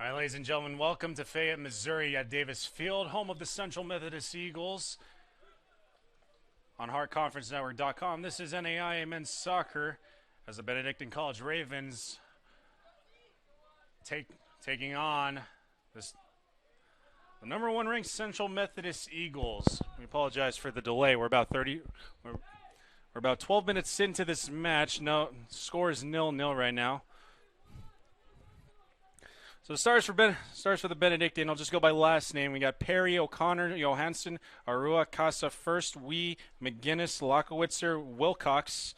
All right, ladies and gentlemen, welcome to Fayette, Missouri at Davis Field, home of the Central Methodist Eagles on HeartConferenceNetwork.com. This is NAIA men's soccer as the Benedictine College Ravens taking on the number one ranked Central Methodist Eagles. We apologize for the delay. We're about 12 minutes into this match. No, score is 0-0 right now. So stars for the Benedictine. I'll just go by last name. We got Perry, O'Connor, Johansson, Arua, Casa First, Wee, McGinnis, Lockowitzer, Wilcox,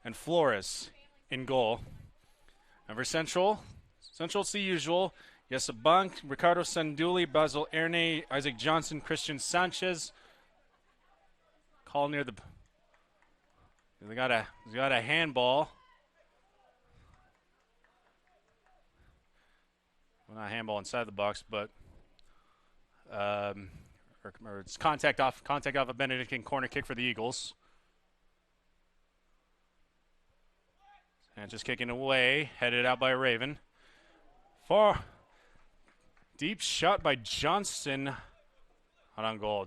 and Flores in goal. And for Central it's the usual. Yesabunk, Ricardo Sanduli, Basil Erne, Isaac Johnson, Christian Sanchez. Call near the. They got a handball. Well, not a handball inside the box, but or it's contact off a Benedictine corner kick for the Eagles. And just kicking away, headed out by Raven. Far deep shot by Johnson. Out on goal.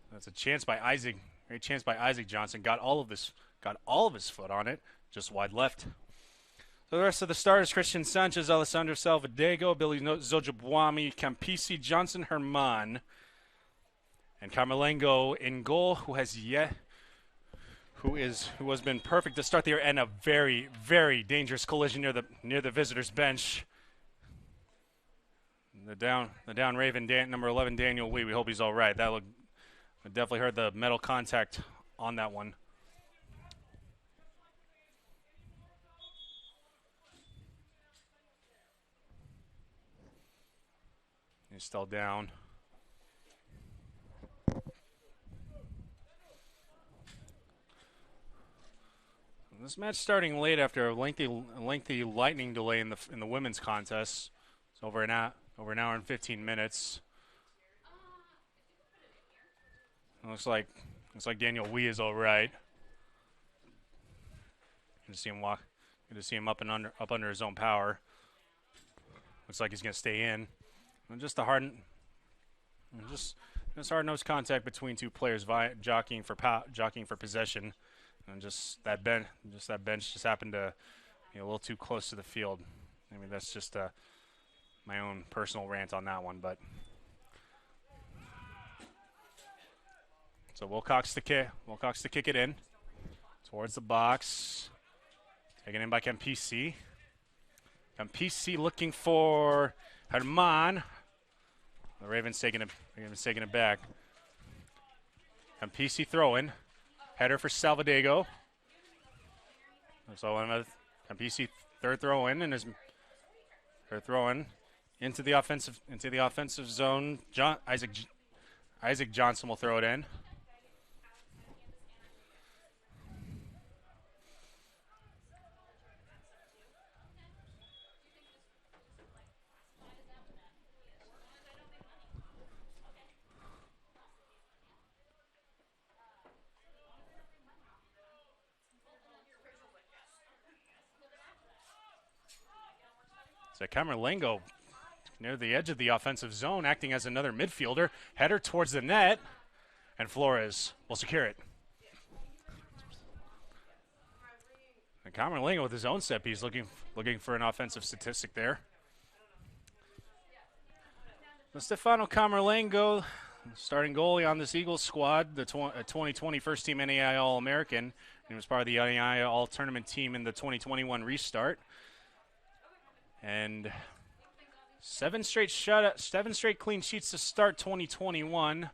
That's a chance by Isaac. Great chance by Isaac Johnson. Got all of his foot on it. Just wide left. So the rest of the starters: Christian Sanchez, Alessandro Salvadego, Billy Zojabwami, Campisi, Johnson Herman, and Carmelengo in goal, who has been perfect to start the year, and a very, very dangerous collision near the visitors' bench. The down Raven, number 11, Daniel Wee. We hope he's all right. I definitely heard the metal contact on that one. He's still down. This match starting late after a lengthy lightning delay in the women's contest. It's over an hour and 15 minutes. It looks like Daniel Wee is all right. Good to see him walk. Good to see him up under his own power. Looks like he's gonna stay in. And just hard-nosed contact between two players jockeying for possession, and that bench just happened to be a little too close to the field. I mean, that's just my own personal rant on that one, but so Wilcox to kick it in towards the box, taken in by Campisi. Campisi looking for Herman. The Ravens taking it back. Campisi throwing. Header for Salvadego. So Campisi third throw in into the offensive zone. Isaac Johnson will throw it in. So Camerlengo near the edge of the offensive zone, acting as another midfielder. Header towards the net, and Flores will secure it. And Camerlengo with his own set piece, looking for an offensive statistic there. So Stefano Camerlengo, starting goalie on this Eagles squad, the 2020 first team NAIA All-American. He was part of the NAIA All-Tournament team in the 2021 restart. And seven straight clean sheets to start 2021,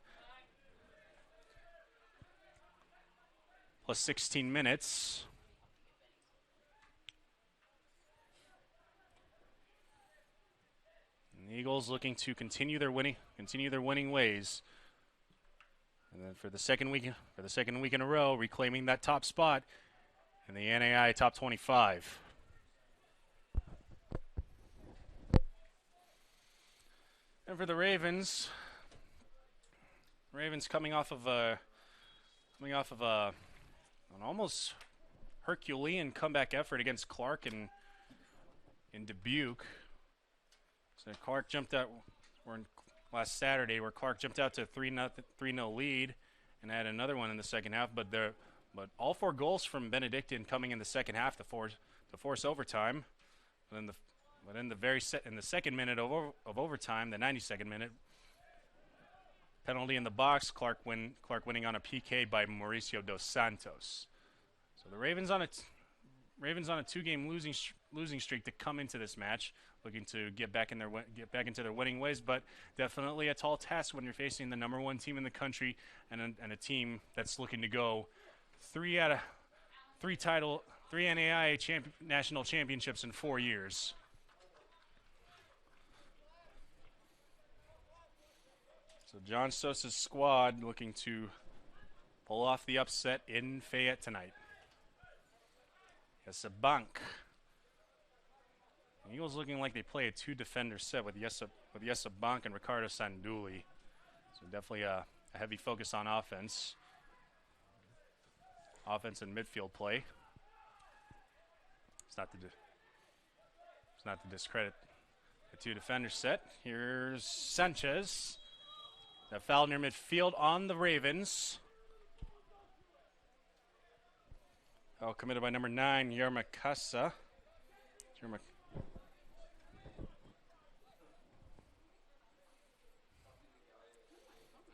plus 16 minutes. And the Eagles looking to continue their winning ways. And then for the second week in a row, reclaiming that top spot in the NAIA Top 25. And for the Ravens coming off of an almost Herculean comeback effort against Clark in Dubuque. So Clark jumped out. We're in last Saturday, where Clark jumped out to a 3-0 lead, and had another one in the second half. But all 4 goals from Benedictine coming in the second half to force overtime. But in the second minute of overtime, the 92nd minute, penalty in the box. Clark winning on a PK by Mauricio dos Santos. So the Ravens on a 2-game losing streak to come into this match, looking to get back into their winning ways, but definitely a tall task when you're facing the number 1 team in the country and a team that's looking to go 3 NAIA national championships in 4 years. So John Sosa's squad looking to pull off the upset in Fayette tonight. Yes, a bunk. The Eagles looking like they play a 2-defender set with Yessa Bank and Ricardo Sanduli. So definitely a heavy focus on offense. Offense and midfield play. It's not to discredit the 2-defender set. Here's Sanchez. That foul near midfield on the Ravens. Foul committed by number 9, Yerma Casa.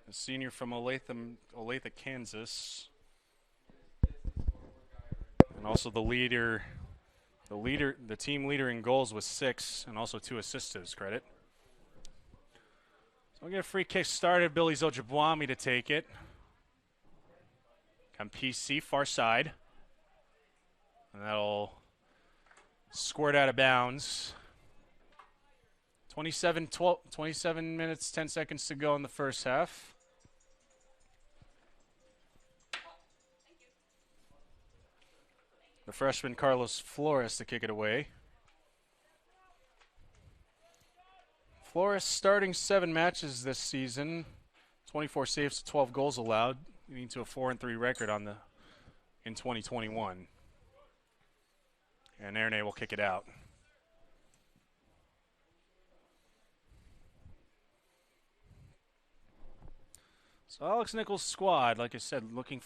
A senior from Olathe, Kansas. And also the team leader in goals with 6, and also 2 assists to his credit. So we'll get a free kick started. Billy Zojabwami to take it. Campisi, far side. And that'll squirt out of bounds. 27 minutes, 10 seconds to go in the first half. The freshman Carlos Flores to kick it away. Flores starting 7 matches this season, 24 saves to 12 goals allowed, leading to a 4-3 record in 2021. And Erne will kick it out. So Alex Nichols' squad, like I said, looking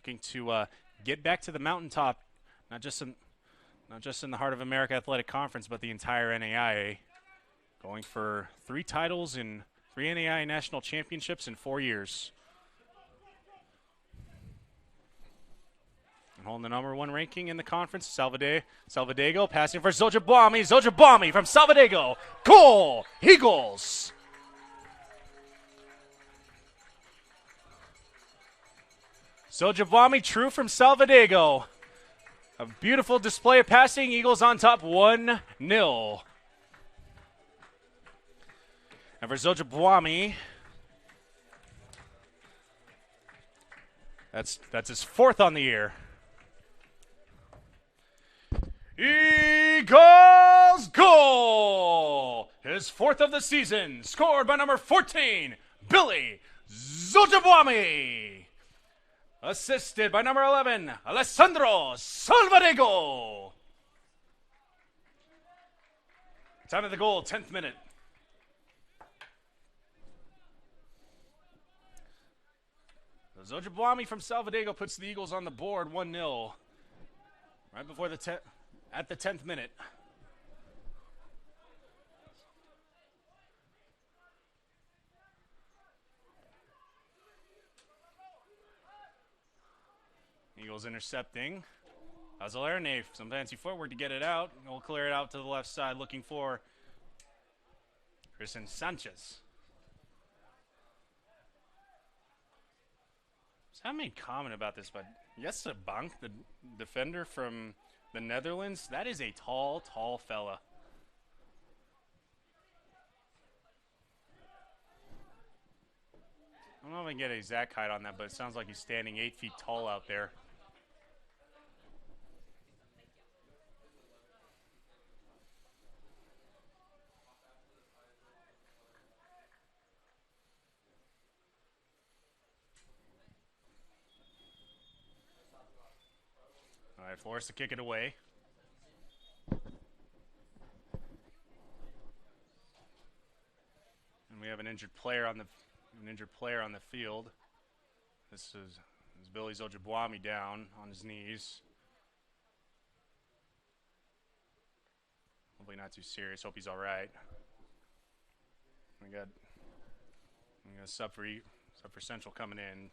to get back to the mountaintop, not just in the Heart of America Athletic Conference, but the entire NAIA. Going for 3 titles in 3 NAIA national championships in 4 years. And holding the number 1 ranking in the conference, Salvadego passing for Zojabwami from Salvadego. Goal! Eagles! Zojabwami true from Salvadego. A beautiful display of passing. Eagles on top 1-0. And for Zojabwami, that's his 4th on the year. Eagles goal! His 4th of the season, scored by number 14, Billy Zojabwami. Assisted by number 11, Alessandro Salvadego. Time of the goal, 10th minute. Zojabwami from Salvadego puts the Eagles on the board, 1-0. Right before at the 10th minute. Eagles intercepting. Azalerne, some fancy footwork to get it out. We'll clear it out to the left side, looking for Christian Sanchez. I haven't made comment about this, but Jesse Bank, the defender from the Netherlands, that is a tall, tall fella. I don't know if I can get an exact height on that, but it sounds like he's standing 8 feet tall out there. All right, Flores to kick it away. an injured player on the field. This is Billy Ojibwami down on his knees. Hopefully not too serious. Hope he's all right. We got a sub for Central coming in.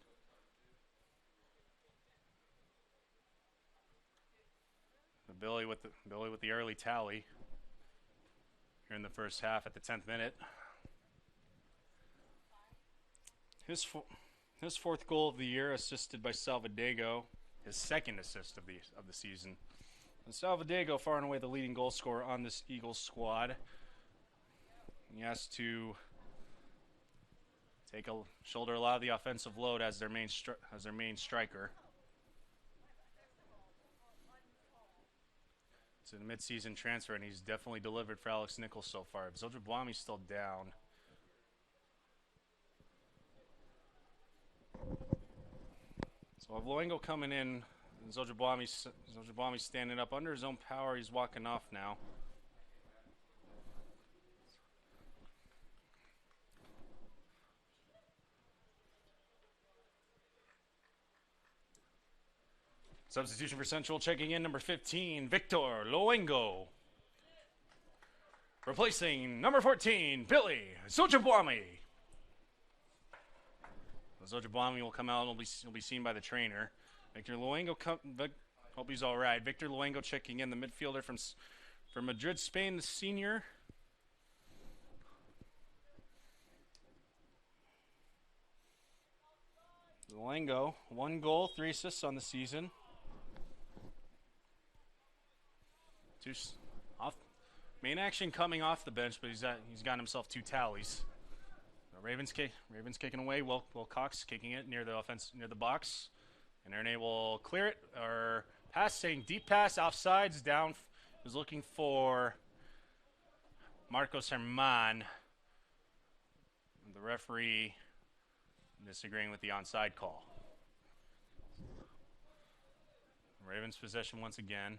Billy with the early tally here in the first half at the 10th minute. His fourth goal of the year, assisted by Salvadego, his second assist of the season. And Salvadego, far and away the leading goal scorer on this Eagles squad. He has to shoulder a lot of the offensive load as their main striker. It's a mid-season transfer, and he's definitely delivered for Alex Nichols so far. Ojibwami's still down. So Luengo coming in. Ojibwami's standing up under his own power. He's walking off now. Substitution for Central, checking in number 15, Victor Luengo. Replacing number 14, Billy Ojibwami. Ojibwami will come out and will be seen by the trainer. Victor Luengo, hope he's all right. Victor Luengo checking in, the midfielder from Madrid, Spain, the senior. Luengo, 1 goal, 3 assists on the season. Main action coming off the bench, but he's got himself 2 tallies. Ravens kicking away. Wilcox kicking it near the box, and Erne will clear it or pass, saying deep pass, offsides, down. Was looking for Marcos Herman. The referee disagreeing with the onside call. Ravens possession once again.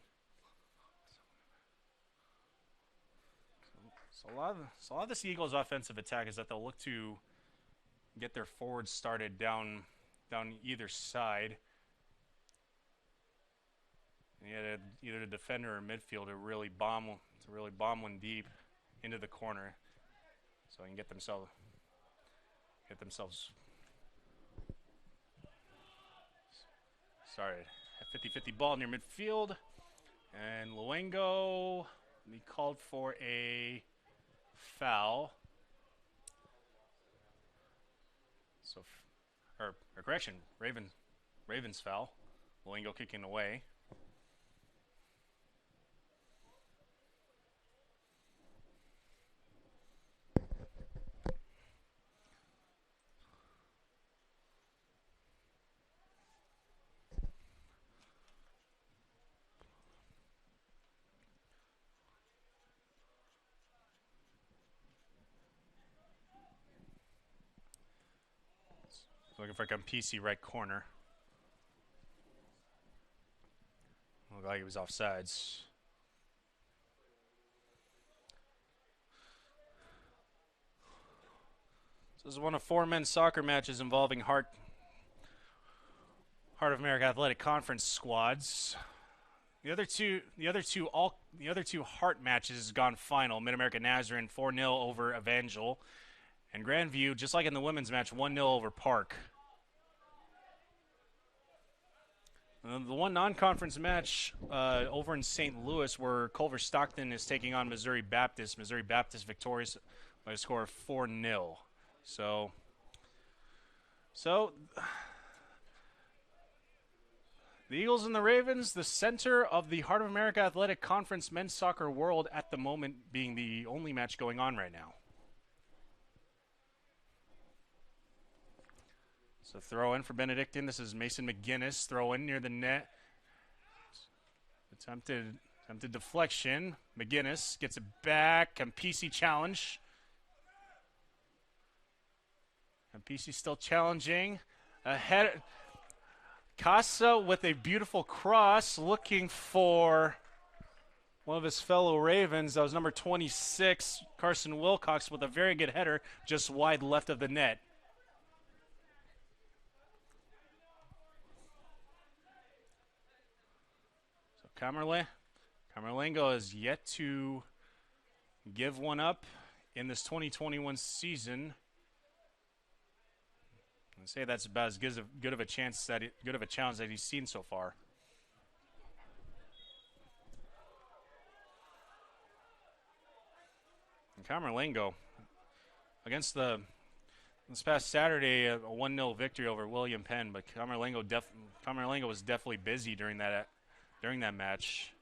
So a lot of this Eagles' offensive attack is that they'll look to get their forwards started down either side. And yet either the defender or midfielder to really bomb one deep into the corner, so they can get themselves started. A 50-50 ball near midfield, and Luengo, he called for a foul. So, or correction, Ravens foul. Luengo kicking away. Looking for Campisi right corner. Looked like he was offsides. So this is one of 4 men's soccer matches involving Heart of America Athletic Conference squads. The other two Heart matches gone final. Mid-America Nazarene 4-0 over Evangel, and Grandview, just like in the women's match, 1-0 over Park. The one non-conference match over in St. Louis, where Culver Stockton is taking on Missouri Baptist. Missouri Baptist victorious by a score of 4-0. So the Eagles and the Ravens, the center of the Heart of America Athletic Conference men's soccer world at the moment, being the only match going on right now. So throw in for Benedictine. This is Mason McGinnis. Throw in near the net. Attempted deflection. McGinnis gets it back. Campisi challenge. Campisi still challenging. Ahead. Casa with a beautiful cross, looking for one of his fellow Ravens. That was number 26, Carson Wilcox, with a very good header just wide left of the net. So Camerlengo has yet to give one up in this 2021 season. I'd say that's about as good of a challenge that he's seen so far. And Camerlengo against this past Saturday, a 1-0 victory over William Penn, but Camerlengo was definitely busy during that match.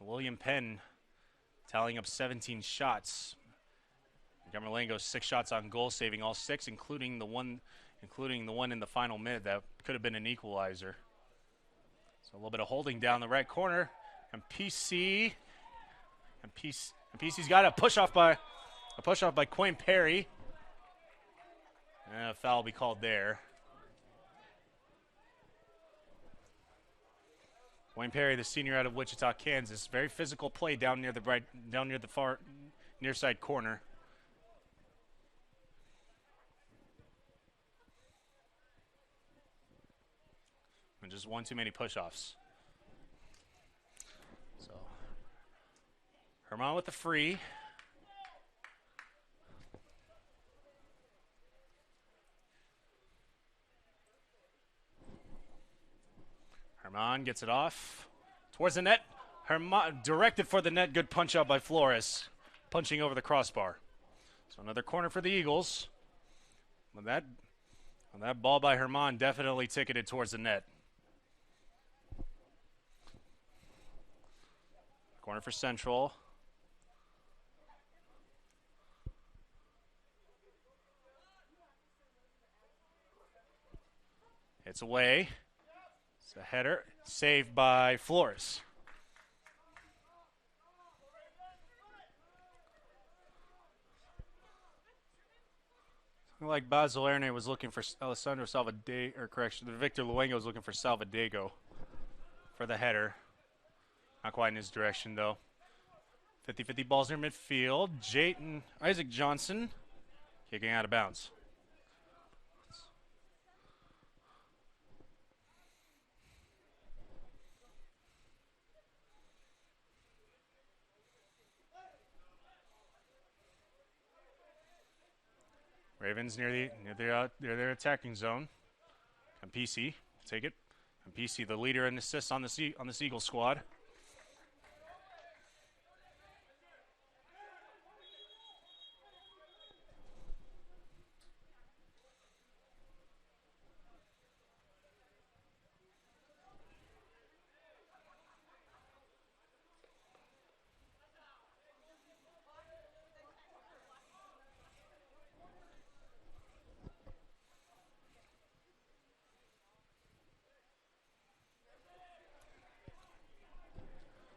William Penn tallying up 17 shots. Camerlengo 6 shots on goal, saving all 6, including the one in the final minute that could have been an equalizer. So a little bit of holding down the right corner, and PC's got a push off by Quayne Perry. And a foul will be called there. Quayne Perry, the senior out of Wichita, Kansas. Very physical play down near the far near side corner. And just one too many push-offs. So Herman with the free. Herman gets it off towards the net. Herman directed for the net. Good punch out by Flores, punching over the crossbar. So another corner for the Eagles. That ball by Herman definitely ticketed towards the net. Corner for Central. It's away. It's a header. Saved by Flores. Like Basil Erne was looking for Alessandro Salvadego, or correction, Victor Luengo was looking for Salvadego for the header. Not quite in his direction, though. 50-50 balls near midfield. Isaac Johnson kicking out of bounds. Ravens near their attacking zone. Campisi, take it. Campisi, the leader in assists on the Seagull squad.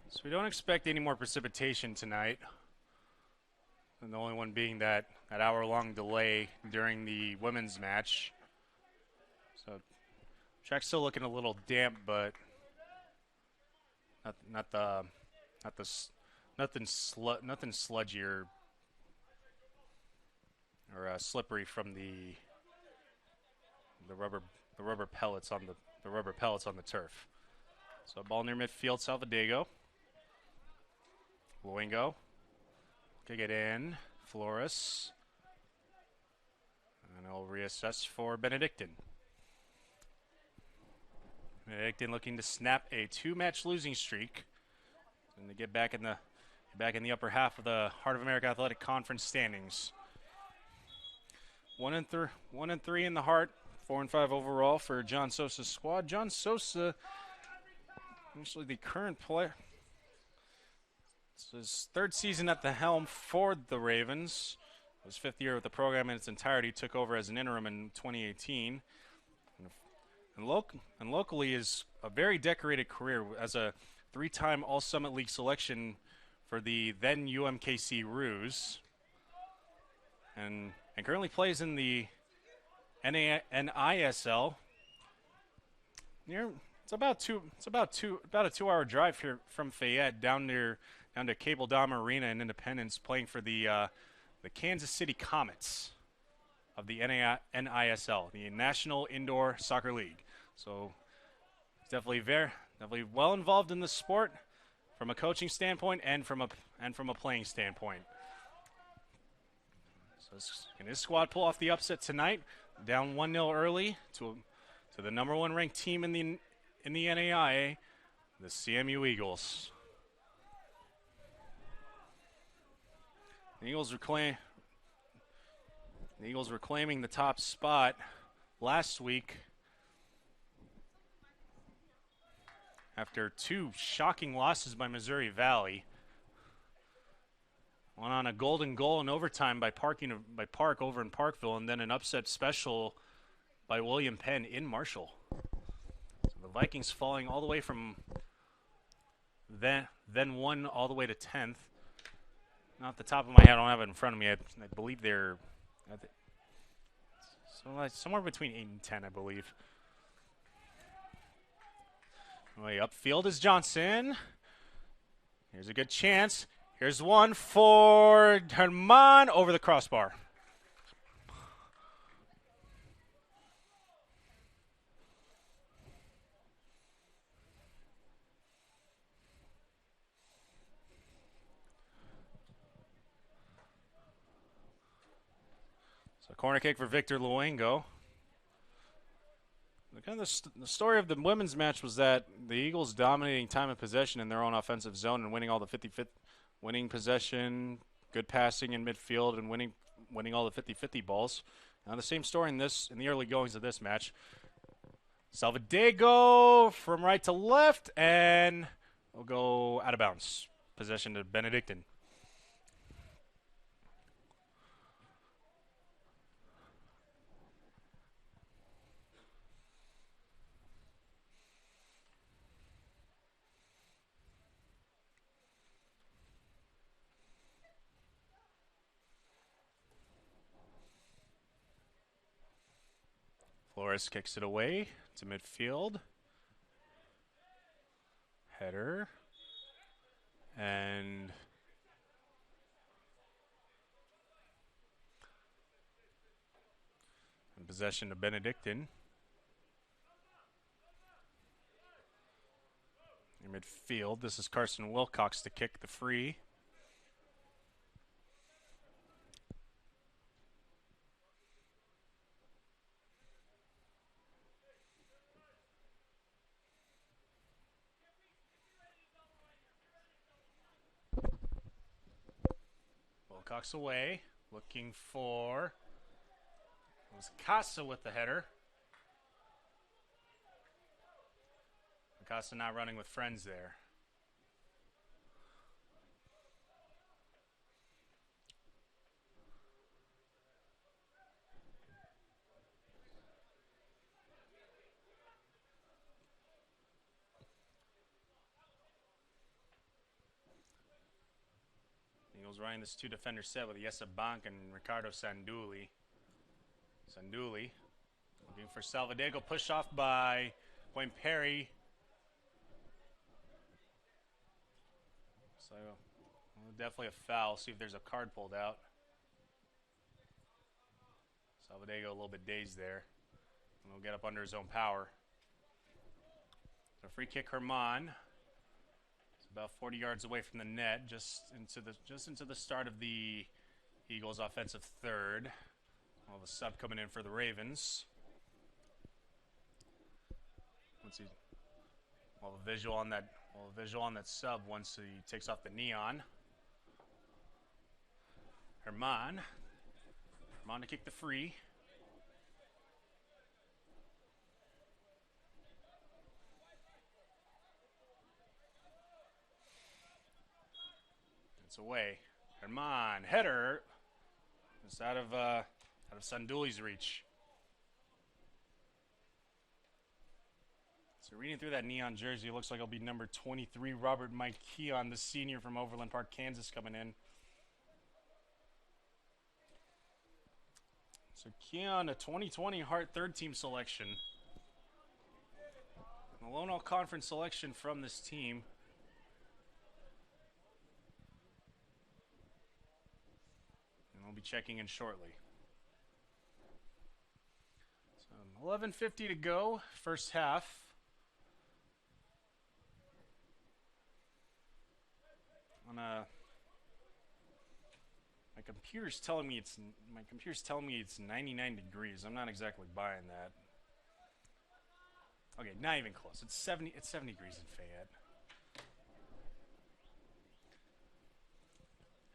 So we don't expect any more precipitation tonight. And the only one being that hour-long delay during the women's match. So track's still looking a little damp, but nothing sludgy or slippery from the rubber pellets on the turf. So ball near midfield, Salvadego. Luengo. Kick it in. Flores. And he'll reassess for Benedictine. Benedictine looking to snap a 2-match losing streak and to get back in the upper half of the Heart of America Athletic Conference standings. 1-3 in the Heart, 4-5 overall for John Sosa's squad. John Sosa, actually the current player. It's his 3rd season at the helm for the Ravens. His 5th year with the program in its entirety. Took over as an interim in 2018. And locally is a very decorated career as a 3-time All-Summit League selection for the then UMKC Roos. And currently plays in the NISL. About a 2-hour drive here from Fayette down to Cable Dom Arena in Independence, playing for the Kansas City Comets of the NISL, the National Indoor Soccer League. So definitely well involved in the sport from a coaching standpoint and from a playing standpoint. So can his squad pull off the upset tonight? Down 1-0 early to the number 1 ranked team in the NAIA, the CMU Eagles. The Eagles were claiming the top spot last week after 2 shocking losses by Missouri Valley. One on a golden goal in overtime by Park over in Parkville, and then an upset special by William Penn in Marshall. So the Vikings falling all the way from then 1 all the way to 10th. Not off the top of my head, I don't have it in front of me. I believe they're somewhere between 8 and 10, I believe. Way upfield is Johnson. Here's a good chance. Here's one for Herman over the crossbar. So corner kick for Victor Luengo. The story of the women's match was that the Eagles dominating time of possession in their own offensive zone and winning all the winning possession, good passing in midfield, and winning all the 50-50 balls. Now the same story in the early goings of this match. Salvadego from right to left, and we'll go out of bounds. Possession to Benedictine. Flores kicks it away to midfield. Header. And in possession to Benedictine. In midfield, this is Carson Wilcox to kick the free. Wilcox away, looking for, it was Casa with the header. Casa not running with friends there. Eagles running this 2-defender set with Yessa Bank and Ricardo Sanduli. Sanduli looking for Salvadego, push off by Wayne Perry. So definitely a foul. See if there's a card pulled out. Salvadego a little bit dazed there. And he'll get up under his own power. So free kick Herman. It's about 40 yards away from the net, just into the start of the Eagles' offensive third. We'll have a sub coming in for the Ravens. Let's see. We'll have a visual on that sub once he takes off the neon. Herman to kick the free. It's away. Herman header. It's out of Sanduli's reach. So reading through that neon jersey, it looks like it'll be number 23, Robert Mike Keon, the senior from Overland Park, Kansas, coming in. So Keon, a 2020 Hart third team selection. A lone all conference selection from this team. And we'll be checking in shortly. So 11:50 to go, first half. My computer's telling me it's 99 degrees. I'm not exactly buying that. Okay, not even close. It's 70 degrees in Fayette.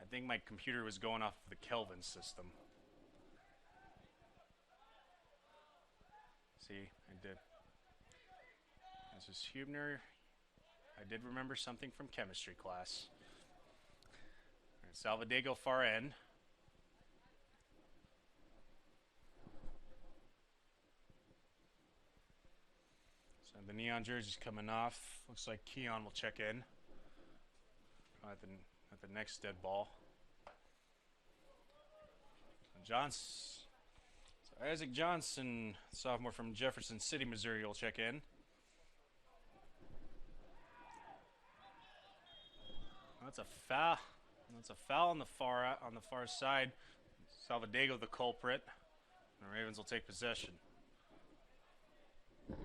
I think my computer was going off the Kelvin system. See, I did. This is Hubner. I did remember something from chemistry class. All right, Salvadego far end. So the neon jersey's coming off. Looks like Keon will check in at the next dead ball. Isaac Johnson, sophomore from Jefferson City, Missouri, will check in. That's a foul. That's a foul on the far side. Salvadego the culprit. The Ravens will take possession. Have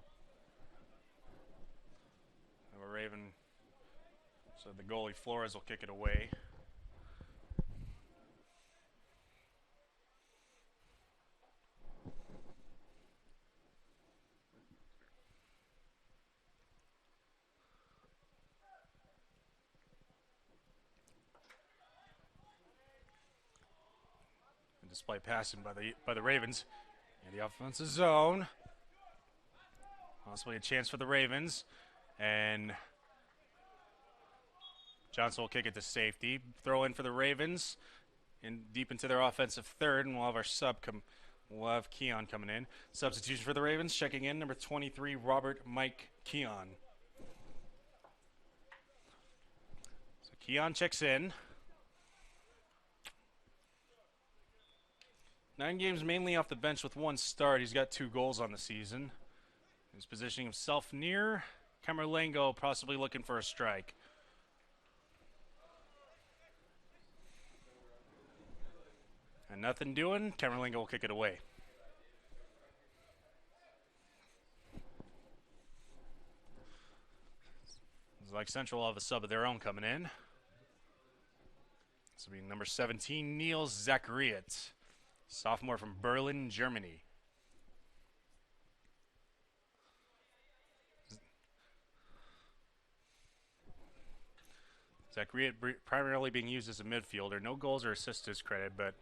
a Raven. So the goalie Flores will kick it away. Display passing by the Ravens in the offensive zone. Possibly a chance for the Ravens, and Johnson will kick it to safety. Throw in for the Ravens, deep into their offensive third, and we'll have our sub come. We'll have Keon coming in. Substitution for the Ravens, checking in number 23, Robert Mike Keon. So Keon checks in. 9 games mainly off the bench with 1 start. He's got 2 goals on the season. He's positioning himself near Camerlengo, possibly looking for a strike. And nothing doing. Camerlengo will kick it away. It's like Central will have a sub of their own coming in. This will be number 17, Niels Zachariot. Sophomore from Berlin, Germany. Zachariot primarily being used as a midfielder. No goals or assists to his credit, but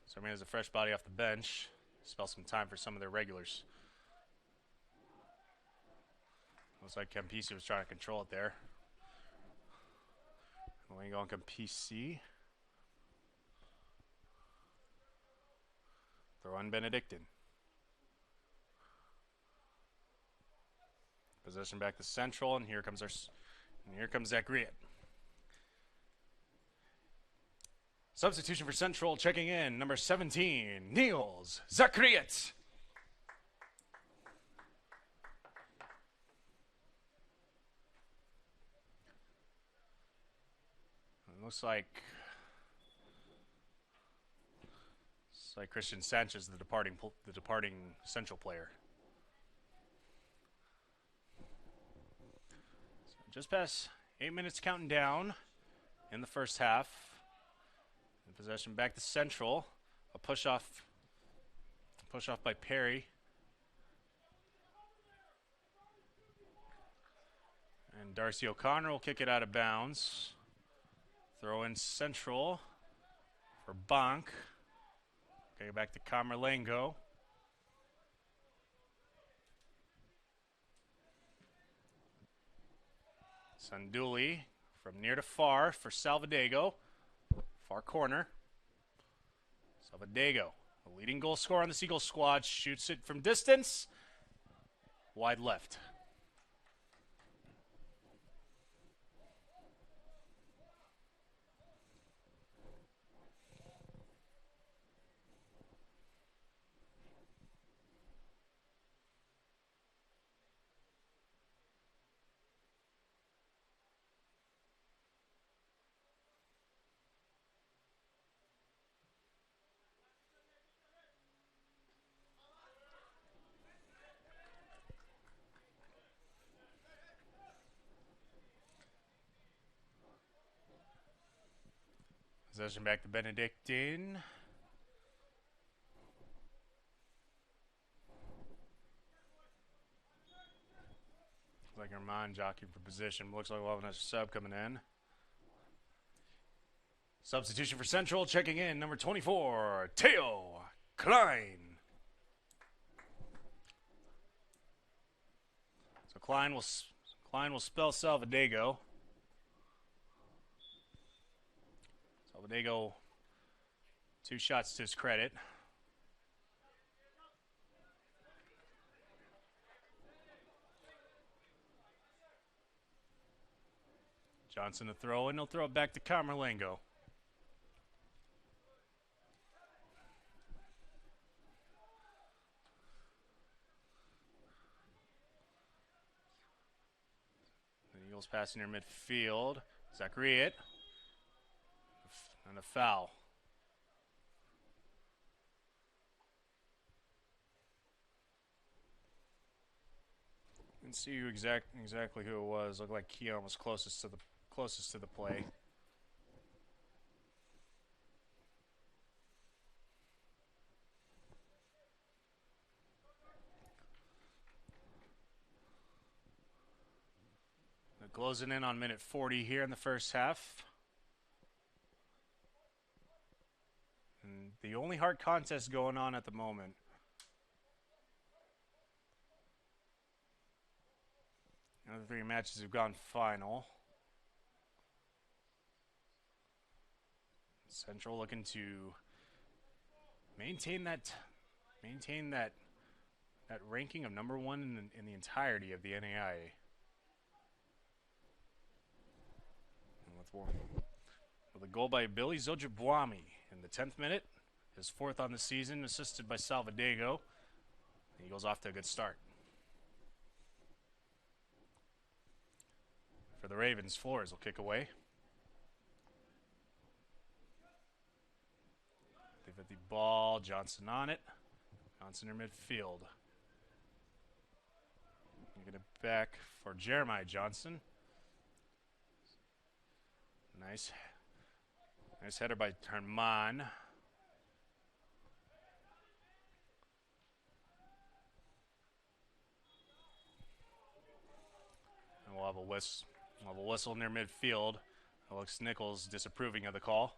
so he has a fresh body off the bench. Spell some time for some of their regulars. Looks like Campisi was trying to control it there. We go on Campisi. Throw on Benedictine. Possession back to Central, and here comes Zachariot. Substitution for Central, checking in, number 17, Niels Zachariot. Looks like Christian Sanchez, the departing Central player. So just past 8 minutes counting down in the first half. And possession back to Central. A push off by Perry. And Darcy O'Connor will kick it out of bounds. Throw in Central for Bonk. Okay, back to Camerlengo. Sanduli from near to far for Salvadego. Far corner. Salvadego, the leading goal scorer on the Seagull squad, shoots it from distance. Wide left. Possession back to Benedictine. Looks like Herman jockeying for position. Looks like we'll have another sub coming in. Substitution for Central, checking in, number 24, Teo Klein. So Klein will spell Salvadego. Salvadego, 2 shots to his credit. Johnson to throw, and he'll throw it back to Camerlengo. The Eagles passing near midfield. Zachariot. And a foul. You can see who exactly who it was. Looked like Keon was closest to the play. They're closing in on minute 40 here in the first half. And the only hard contest going on at the moment. The other 3 matches have gone final. Central looking to maintain that ranking of number 1 in the entirety of the NAIA. With a goal by Billy Zojibwami in the 10th minute, his 4th on the season, assisted by Salvadego. The Eagles off to a good start. For the Ravens, Flores will kick away. They've got the ball, Johnson on it. Johnson in midfield. Get it back for Jeremiah Johnson. Nice header by Herman. And we'll have a whistle near midfield. Alex Nichols disapproving of the call.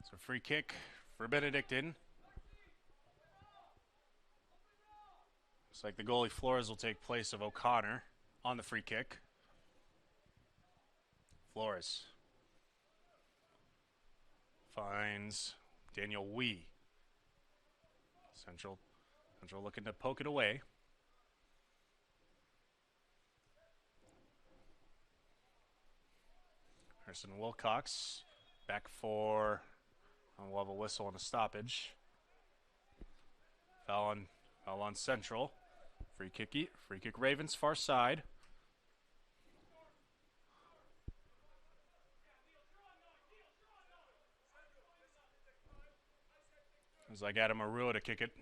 So free kick for Benedictine. Looks like the goalie Flores will take place of O'Connor on the free kick. Flores finds Daniel Wee. Central looking to poke it away. Harrison Wilcox back for... we'll have a whistle and a stoppage. Foul on Central. Free kick Ravens, far side. It was like Adam Arua to kick it.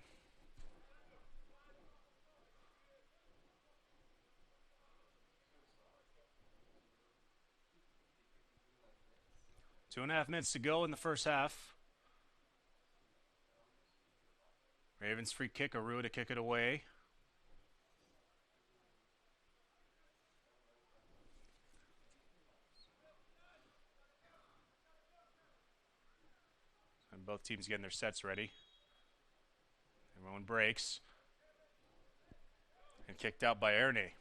Two and a half minutes to go in the first half. Ravens free kick, Arua to kick it away. And both teams getting their sets ready. Everyone breaks. And kicked out by Erne.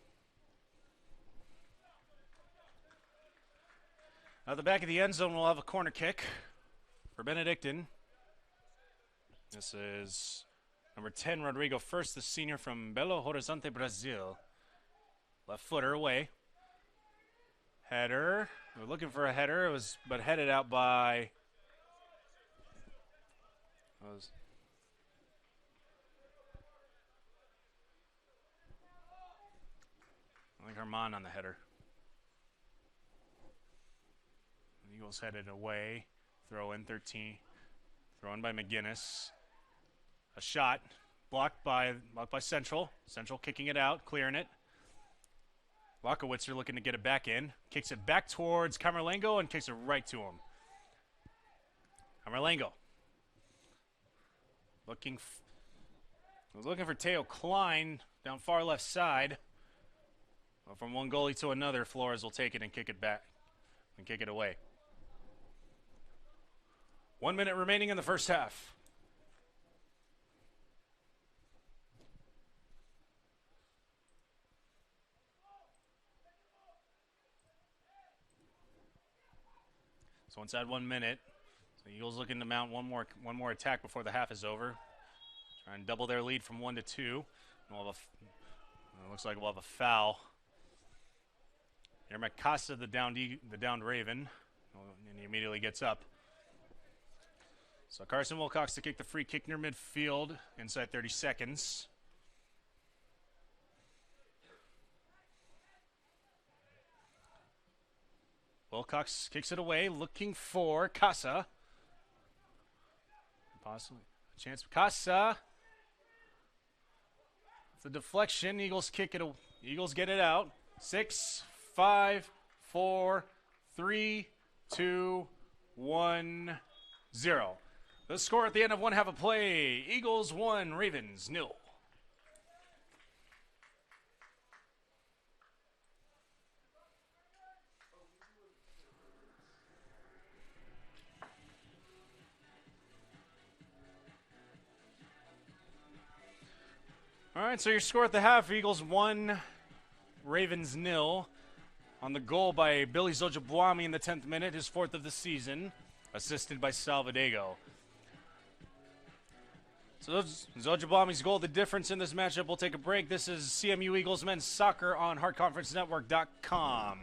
At the back of the end zone, we'll have a corner kick for Benedictine. This is number 10, Rodrigo First, the senior from Belo Horizonte, Brazil. Left footer away. Header. We're looking for a header, but headed out by... Armand on the header. Eagles headed away. Throw in 13. Thrown by McGinnis. A shot. Blocked by Central. Central kicking it out, clearing it. Lakowitzer looking to get it back in. Kicks it back towards Camerlengo and kicks it right to him. Camerlengo. Looking for Teo Klein down far left side. Well, from one goalie to another, Flores will take it and kick it back and kick it away. 1 minute remaining in the first half. So inside 1 minute, so the Eagles looking to mount one more attack before the half is over. Try and double their lead from 1 to 2. Looks like we'll have a foul. Yermak Casa, the downed Raven, and he immediately gets up. So Carson Wilcox to kick the free kick near midfield inside 30 seconds. Wilcox kicks it away, looking for Casa. Possibly a chance for Casa. It's a deflection. Eagles kick it. Eagles get it out. 6, 5, 4, 3, 2, 1, 0. The score at the end of one half of play: Eagles 1, Ravens 0. All right, so your score at the half: Eagles 1, Ravens 0. On the goal by Billy Zojabwami in the 10th minute, his 4th of the season, assisted by Salvadego. So Zojabwami's goal, the difference in this matchup. We'll take a break. This is CMU Eagles Men's Soccer on HeartConferenceNetwork.com.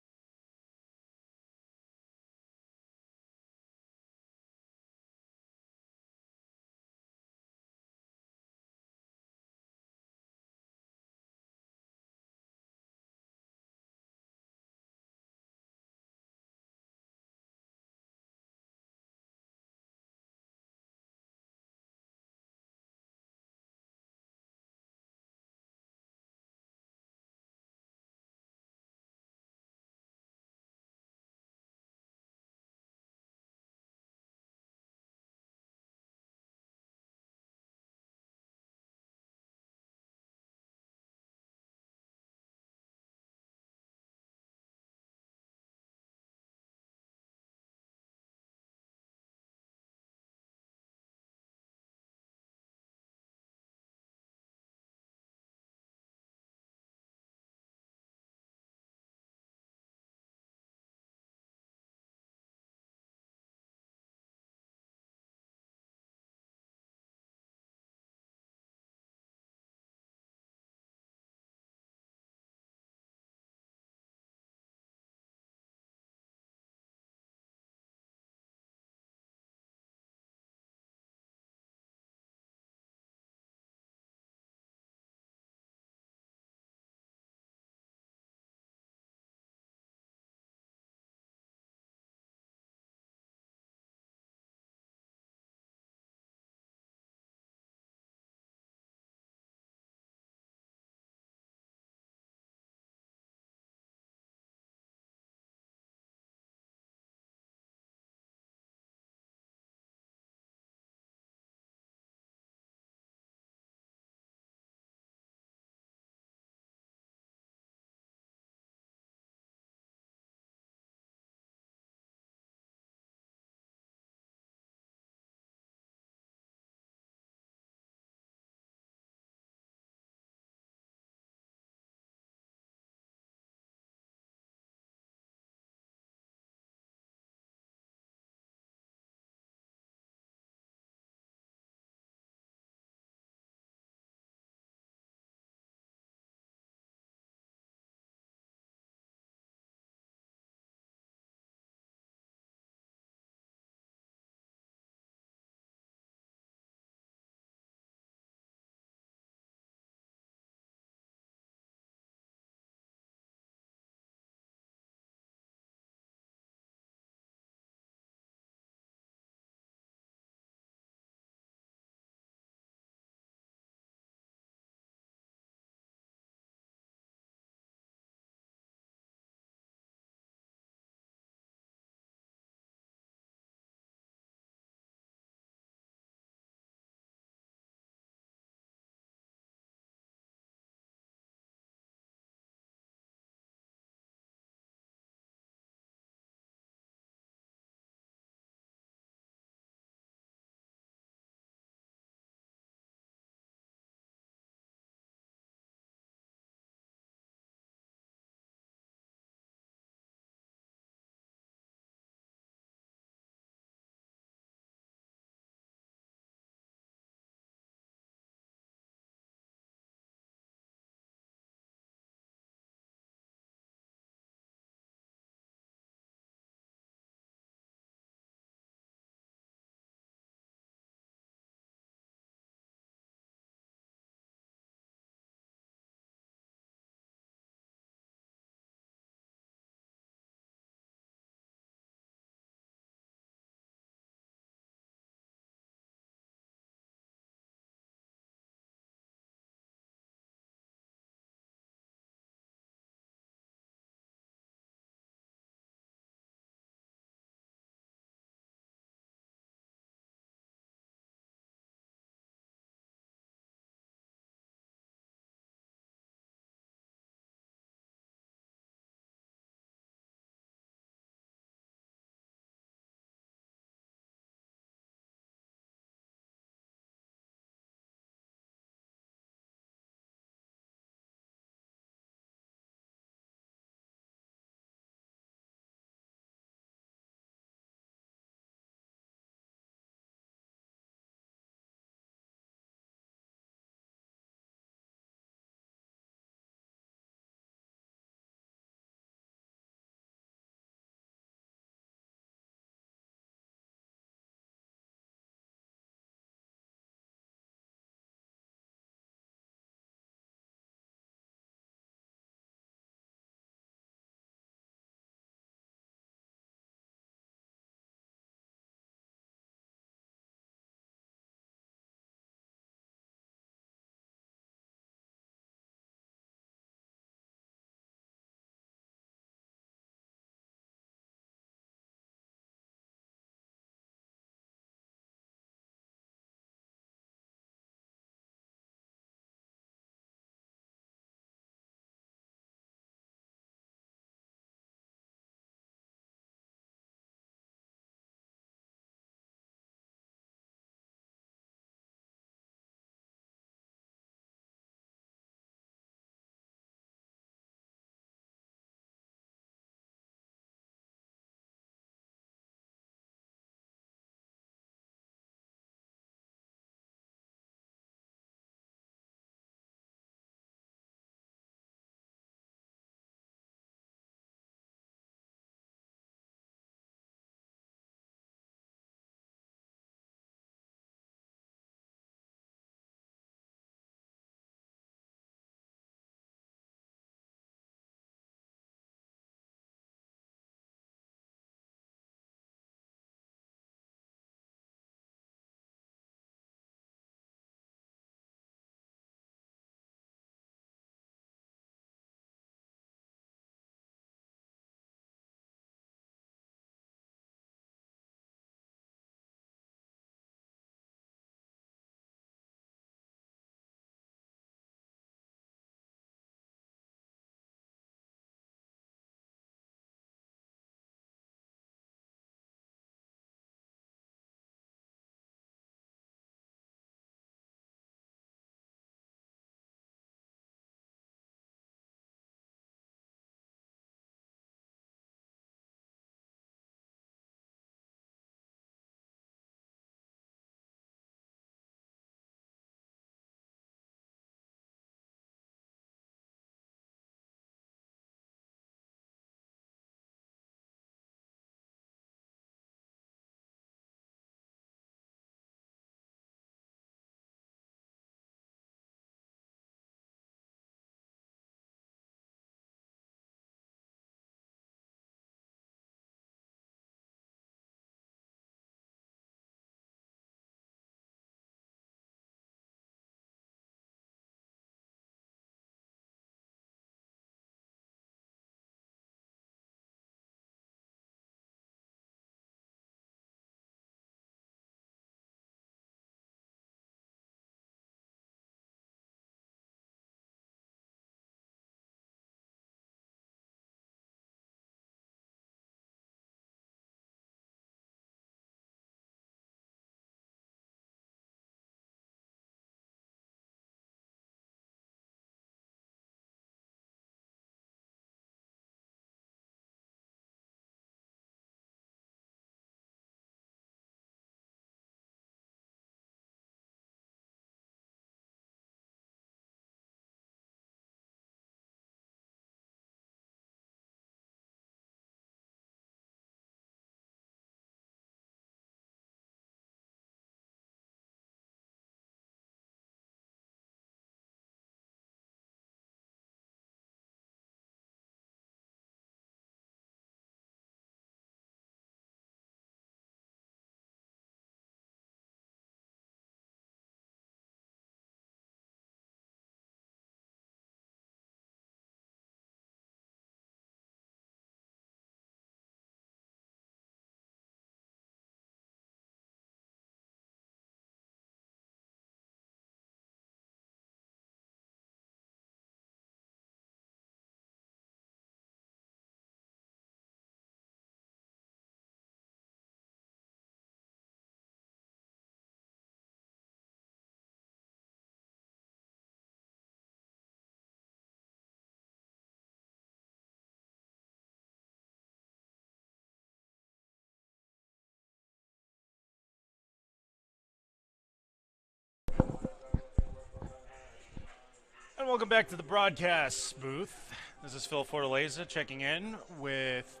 welcome back to the broadcast booth. This is Phil Fortaleza checking in with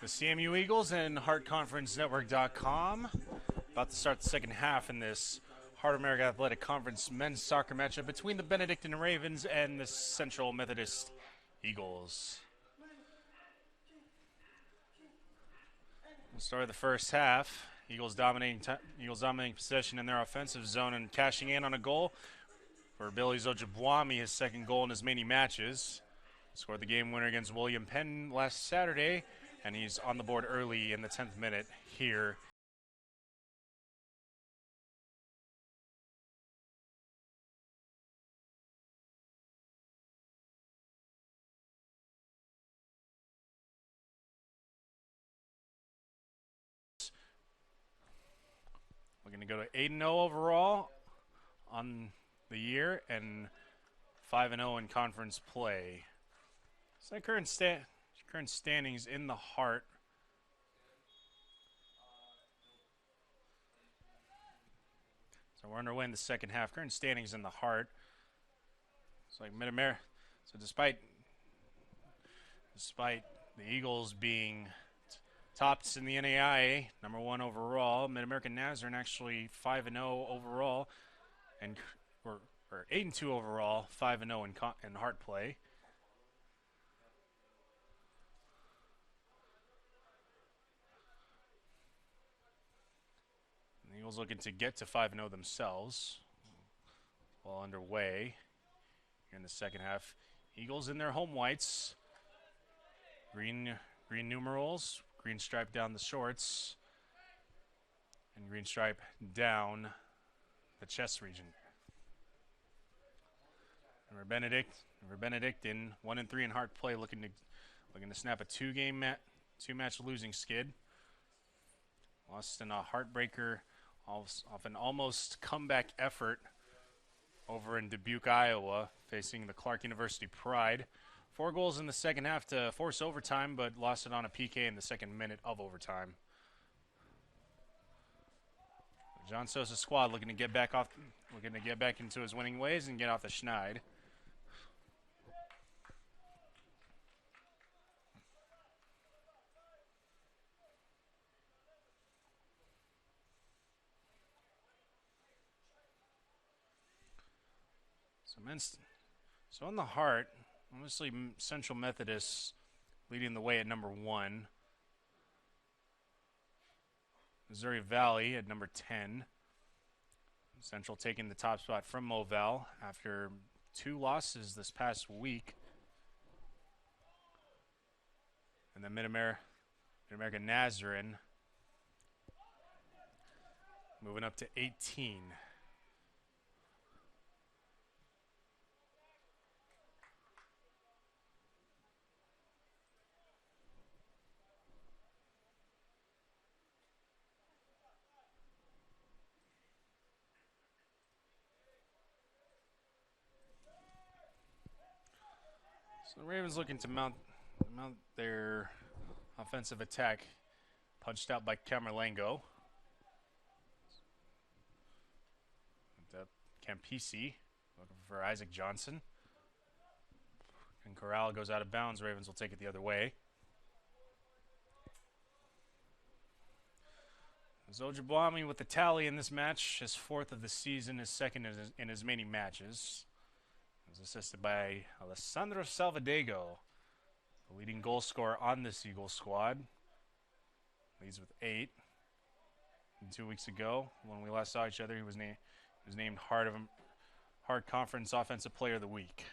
the CMU Eagles and HeartConferenceNetwork.com. About to start the second half in this Heart America Athletic Conference men's soccer matchup between the Benedictine Ravens and the Central Methodist Eagles. We'll start the first half. Eagles dominating possession in their offensive zone and cashing in on a goal for Billy Ojibwami, his second goal in as many matches. Scored the game winner against William Penn last Saturday, and he's on the board early in the 10th minute here. We're going to go to 8-0 overall on the year and 5-0 in conference play. So current standings in the Heart. So we're underway in the second half. Current standings in the Heart. It's like Mid-America. So despite the Eagles being tops in the NAIA, number 1 overall, Mid-American Nazarene actually 5-0 overall, and or 8-2 overall, 5-0 in Heart play. And the Eagles looking to get to 5-0 themselves. Well underway here in the second half. Eagles in their home whites. Green numerals, green stripe down the shorts, and green stripe down the chest region. And we're Benedictine 1-3 in Heart play, looking to snap a two-match losing skid. Lost in a heartbreaker off an almost comeback effort over in Dubuque, Iowa, facing the Clark University Pride. 4 goals in the second half to force overtime, but lost it on a PK in the second minute of overtime. John Sosa's squad looking to get back into his winning ways and get off the schneid. So in the Heart, obviously Central Methodist leading the way at number 1. Missouri Valley at number 10. Central taking the top spot from Moval after 2 losses this past week. And then Mid-America Nazarene moving up to 18. So the Ravens looking to mount their offensive attack, punched out by Camerlengo. Campisi looking for Isaac Johnson. And Corral goes out of bounds. Ravens will take it the other way. Ojibwami with the tally in this match, his 4th of the season, his 2nd in as many matches. He was assisted by Alessandro Salvadego, the leading goal scorer on this Eagles squad. Leads with 8. And 2 weeks ago, when we last saw each other, he was named Heart Conference Offensive Player of the Week.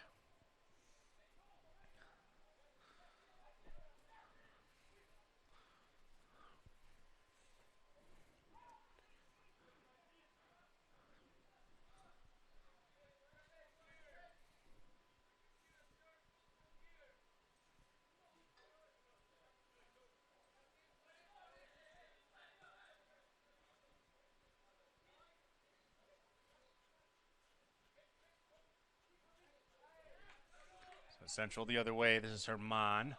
Central the other way. This is Herman.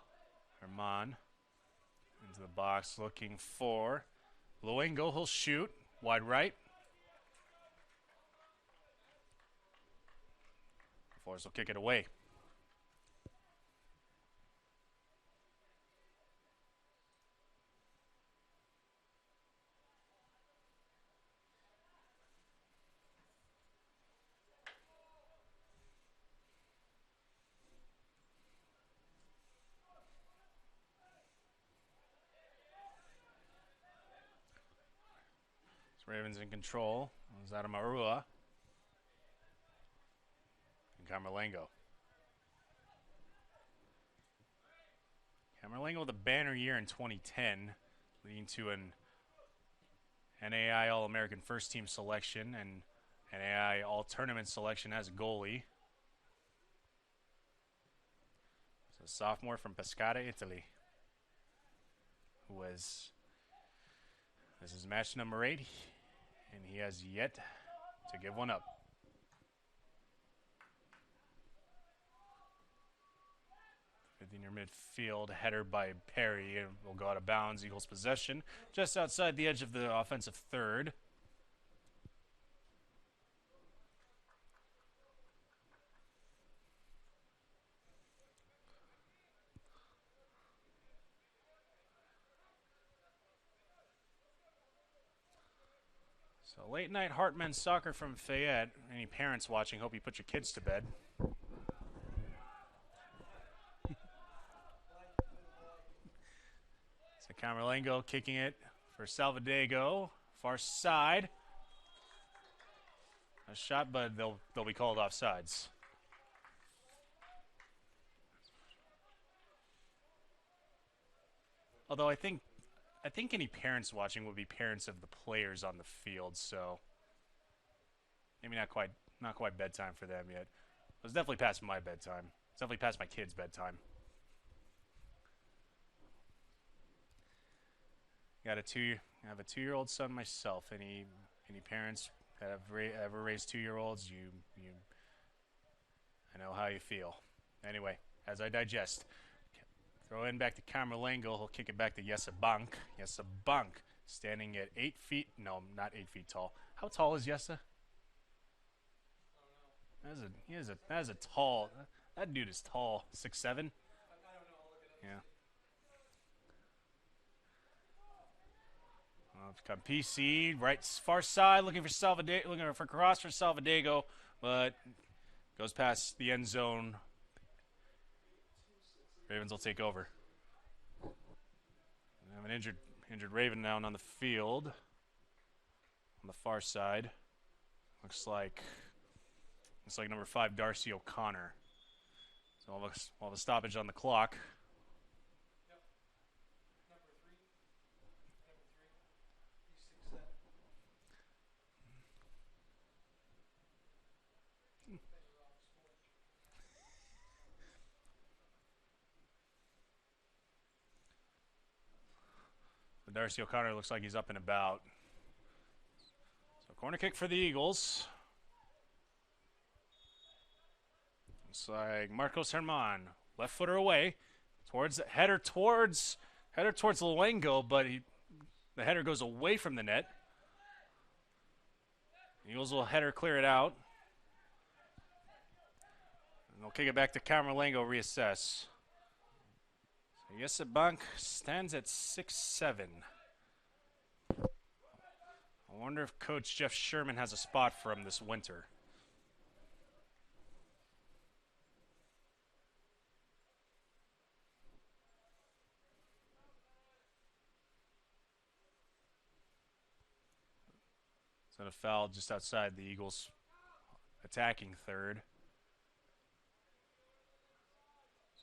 Into the box looking for Luengo. He'll shoot. Wide right. Forrest will kick it away. Ravens in control. It was Marua and Camerlengo. Camerlengo with a banner year in 2010, leading to an NAI All-American First Team selection and NAI All-Tournament selection as a goalie. So a sophomore from Pescara, Italy, who was, this is match number 8, and he has yet to give one up. In your midfield, header by Perry, and will go out of bounds. Eagles possession just outside the edge of the offensive third. So late night Heartmen soccer from Fayette. Any parents watching, hope you put your kids to bed. So Camerlengo kicking it for Salvadego, far side. A shot, but they'll be called offsides. Although I think any parents watching would be parents of the players on the field, so maybe not quite bedtime for them yet. It was definitely past my bedtime. It's definitely past my kids' bedtime. I have a 2-year-old son myself. Any parents that have ever raised 2-year-olds, I know how you feel. Anyway, as I digest. Throw in back to Camerlengo. He'll kick it back to Jesse Bank. Jesse Bank standing at 8 feet. No, not 8 feet tall. How tall is Jesse? That is a tall. That dude is tall. 6'7". Yeah. PC right far side, looking for cross for Salvadego, but goes past the end zone. Ravens will take over. We have an injured Raven now on the field. On the far side. Looks like number 5, Darcy O'Connor. So we'll have a stoppage on the clock. Yep. Number 3. He's 6'7". Darcy O'Connor looks like he's up and about. So corner kick for the Eagles. Looks like Marcos Herman, left footer away, header towards Luengo, but the header goes away from the net. The Eagles will header clear it out. And they'll kick it back to Camerlengo, reassess. Jesse Bank stands at 6'7". I wonder if Coach Jeff Sherman has a spot for him this winter. It's a foul just outside the Eagles' attacking third.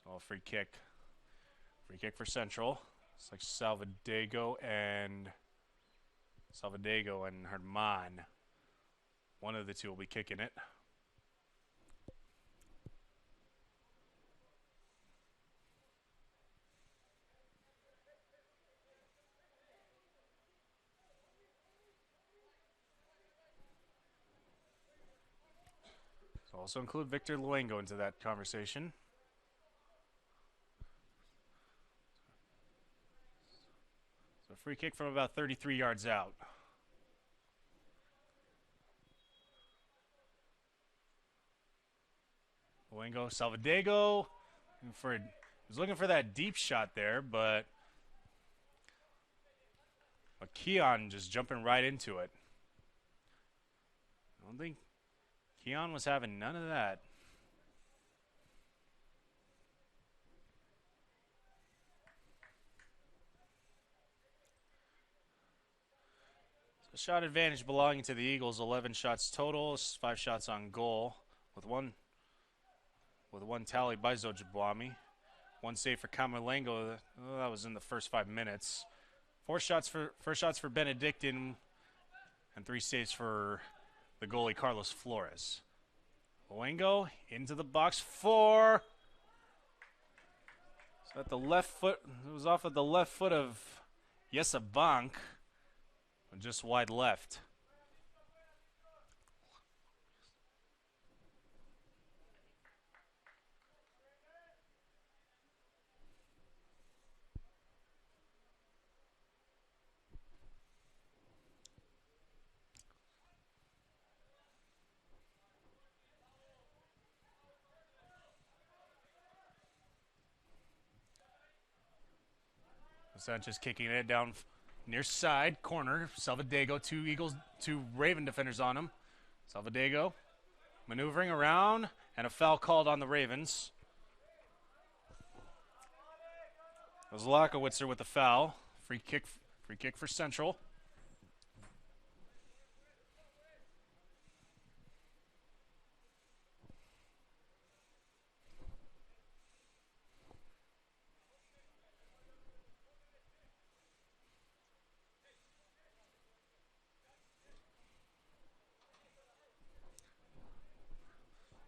So a free kick. Free kick for Central. It's like Salvadego and Herman. One of the two will be kicking it. So also include Victor Luengo into that conversation. So free kick from about 33 yards out. Luengo, Salvadego. Was looking for that deep shot there, but Keon just jumping right into it. I don't think Keon was having none of that. So shot advantage belonging to the Eagles. 11 shots total, 5 shots on goal, with one tally by Zojabwami. One save for Camerlengo. That was in the first 5 minutes. Four shots for Benedictine, and 3 saves for the goalie Carlos Flores. Luengo into the box 4. So at the left foot, it was off of the left foot of Yesabank, just wide left. Sanchez kicking it down near side corner. Salvadego, 2 Raven defenders on him. Salvadego maneuvering around, and a foul called on the Ravens. It was Lakowitzer with the foul. Free kick for Central.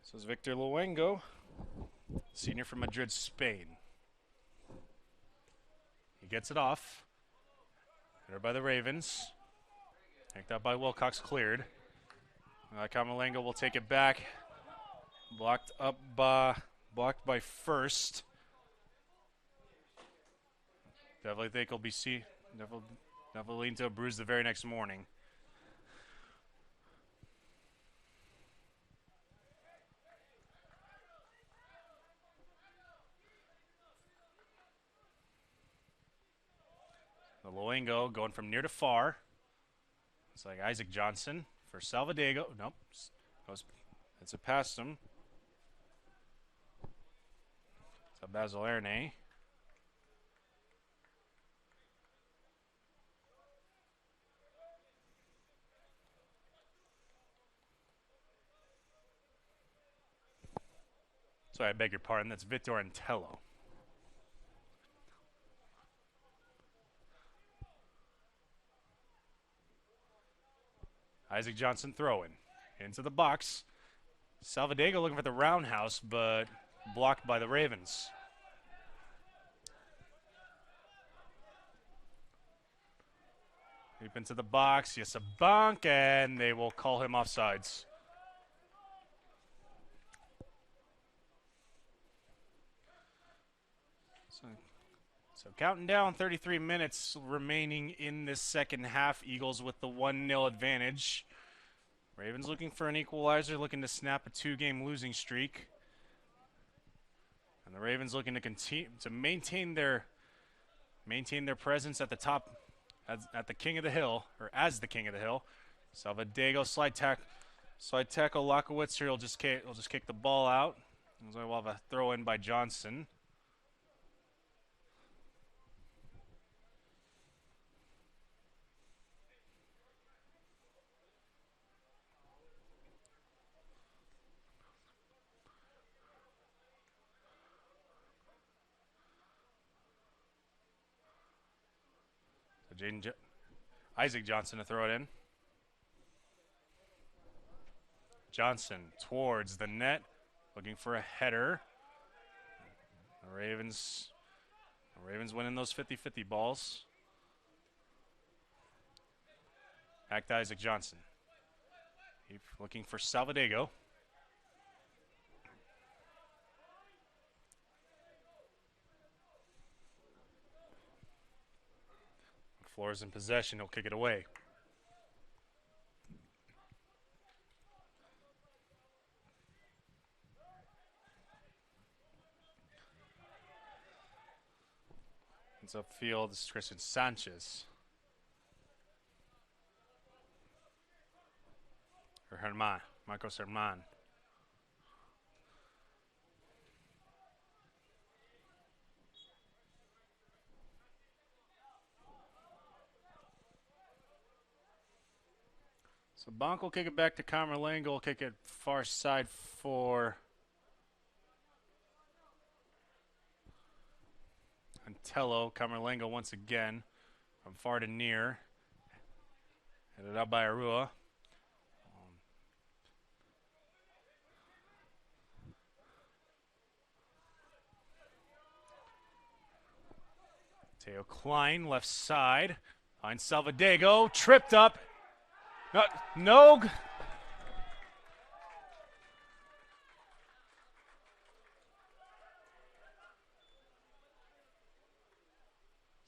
So is Victor Luengo, senior from Madrid, Spain. He gets it off. Header by the Ravens. Picked up by Wilcox, cleared. Camerlengo will take it back. Blocked by First. Definitely think he'll be definitely leading to a bruise the very next morning. The Luengo going from near to far. It's like Isaac Johnson for Salvadego. Nope. It's a past him. It's a Basil Erne. Sorry, I beg your pardon. That's Victor Antello. Isaac Johnson throwing into the box. Salvadego looking for the roundhouse, but blocked by the Ravens. Deep into the box. Yes, a bunk, and they will call him offsides. So counting down, 33 minutes remaining in this second half. Eagles with the 1-0 advantage. Ravens looking for an equalizer, looking to snap a 2-game losing streak. And the Ravens looking to continue to maintain their presence at the top, at the king of the hill, or as the king of the hill. Salvadego slide tackle Lakowitzer. He'll just kick the ball out. We'll have a throw in by Johnson. Isaac Johnson to throw it in. Johnson towards the net, looking for a header. The Ravens winning those 50-50 balls. Back to Isaac Johnson. Keep looking for Salvadego. Flores in possession. He'll kick it away. It's upfield. This is Christian Sanchez. Or Herman. Marcos Herman. So Bonk will kick it back to Camerlengo. Will kick it far side for Antello. Camerlengo once again from far to near. Headed out by Arua. Teo Klein, left side. Finds Salvadego. Tripped up. No.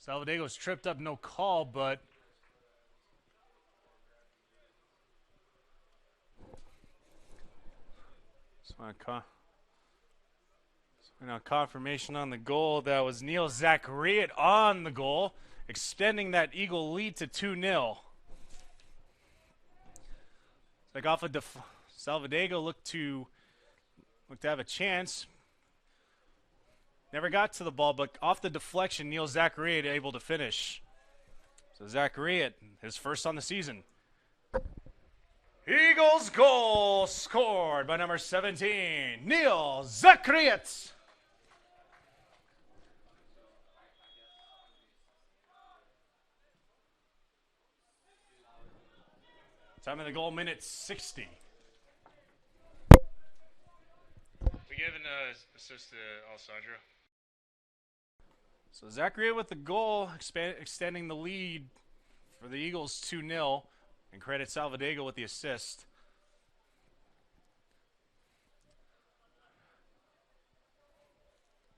Salvadego's tripped up, no call, but now confirmation on the goal. That was Neil Zachariot on the goal, extending that Eagle lead to 2-0. Like off of Salvadego looked to have a chance. Never got to the ball, but off the deflection, Neil Zachariot able to finish. So Zachariot, his first on the season. Eagles goal scored by number 17, Neil Zachariot. Time of the goal, minute 60. We gave an assist to Alessandro. So Zachariot with the goal, extending the lead for the Eagles 2-0, and credit Salvadego with the assist.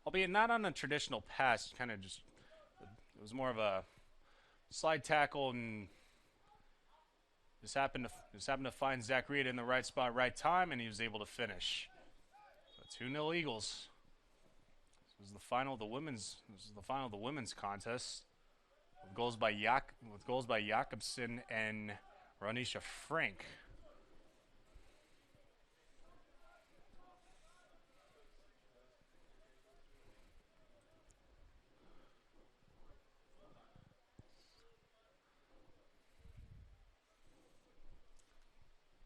Albeit not on a traditional pass, kind of just, it was more of a slide tackle, and just happened to find Zachariot in the right spot, right time, and he was able to finish. So 2-0 Eagles. This was the final of the women's contest, with goals by Jakobsen and Ronisha Frank.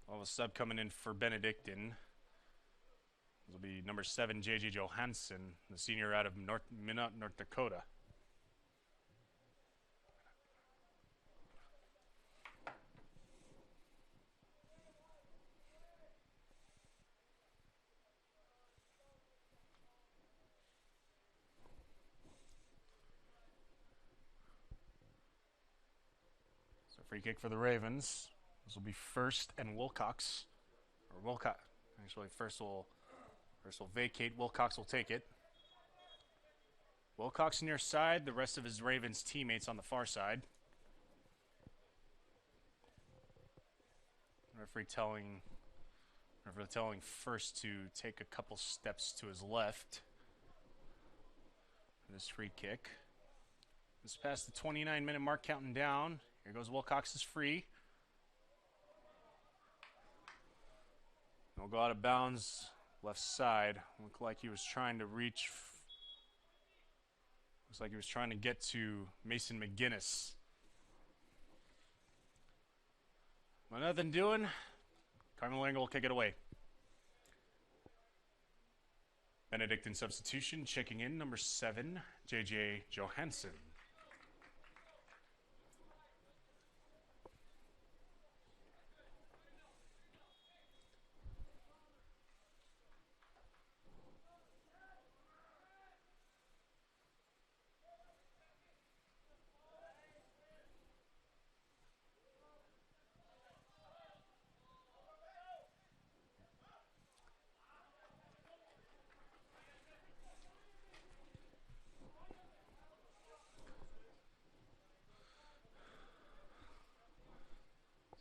Well, a sub coming in for Benedictine. This will be number 7, J.J. Johansson, the senior out of Minot, North Dakota. So free kick for the Ravens. This will be First and Wilcox. Or Wilcox. Actually, First will vacate. Wilcox will take it. Wilcox near side. The rest of his Ravens teammates on the far side. Referee telling First to take a couple steps to his left. For this free kick. This past the 29-minute mark, counting down. Here goes Wilcox is free. He'll go out of bounds, left side. Looked like he was trying to reach. Looks like he was trying to get to Mason McGinnis. But nothing doing. Camerlengo will kick it away. Benedictine substitution, checking in, number 7, J.J. Johansson.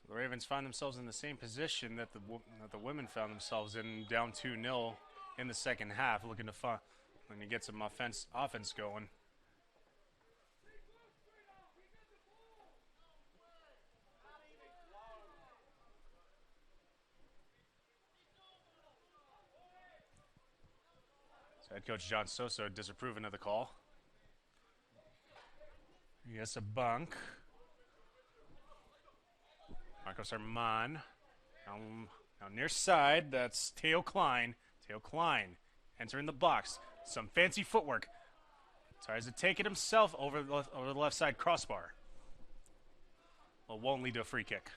The Ravens find themselves in the same position that the women found themselves in, down 2-0 in the second half, looking to get some offense going. Head coach John Sosa disapproving of the call. Yes, a bunk. Marcos Arman. Now near side, that's Teo Klein. Teo Klein entering the box. Some fancy footwork. Tries to take it himself over the left side crossbar. Well, won't lead to a free kick.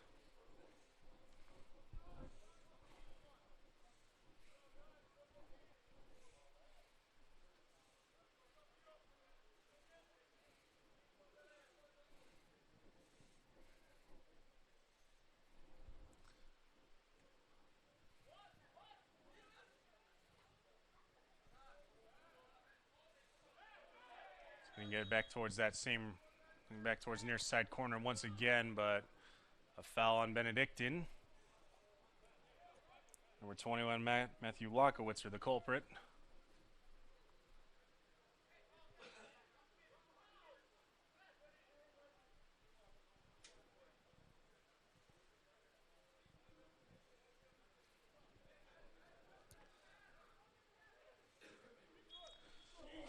And get back towards back towards near side corner once again, but a foul on Benedictine. Number 21, Matthew Lockowitzer, the culprit.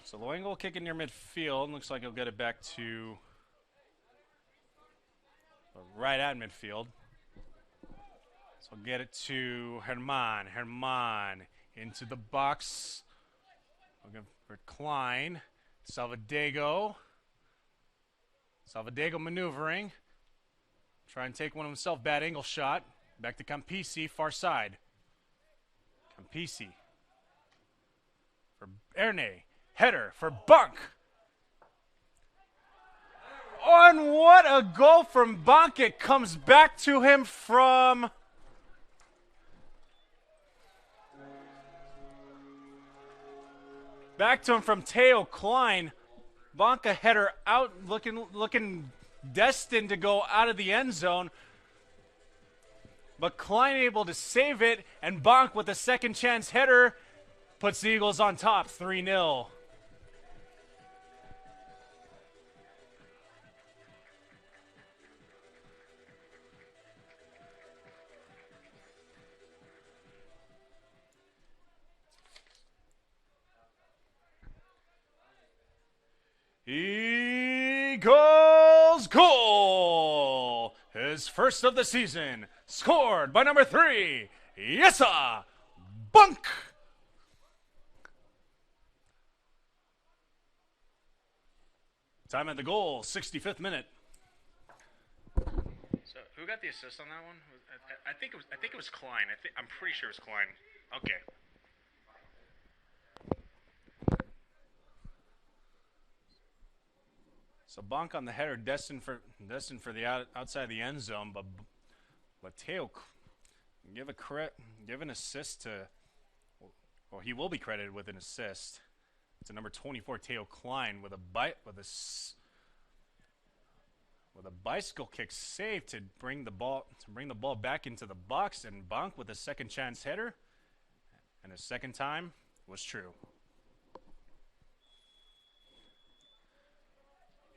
So Luengo will kick it near midfield. Looks like he'll get it back to right at midfield. So get it to Herman. Herman into the box. Looking for Klein. Salvadego. Salvadego maneuvering. Try and take one himself. Bad angle shot. Back to Campisi, far side. Campisi. For Erne. Header for Bunk. And what a goal from Bunk. It comes back to him from Teo Klein. Bunk a header out, looking destined to go out of the end zone. But Klein able to save it, and Bonk with a second chance header puts the Eagles on top 3-0. Eagles goal! His first of the season, scored by number 3, Yessa Bunk! Time at the goal, 65th minute. So who got the assist on that one? I think it was Klein. I'm pretty sure it was Klein. Okay. So Bonk on the header, destined for the outside of the end zone, but Teo give an assist to. Well, he will be credited with an assist to number 24 Teo Klein with a bicycle kick save to bring the ball back into the box, and Bonk with a second chance header, and his second time was true.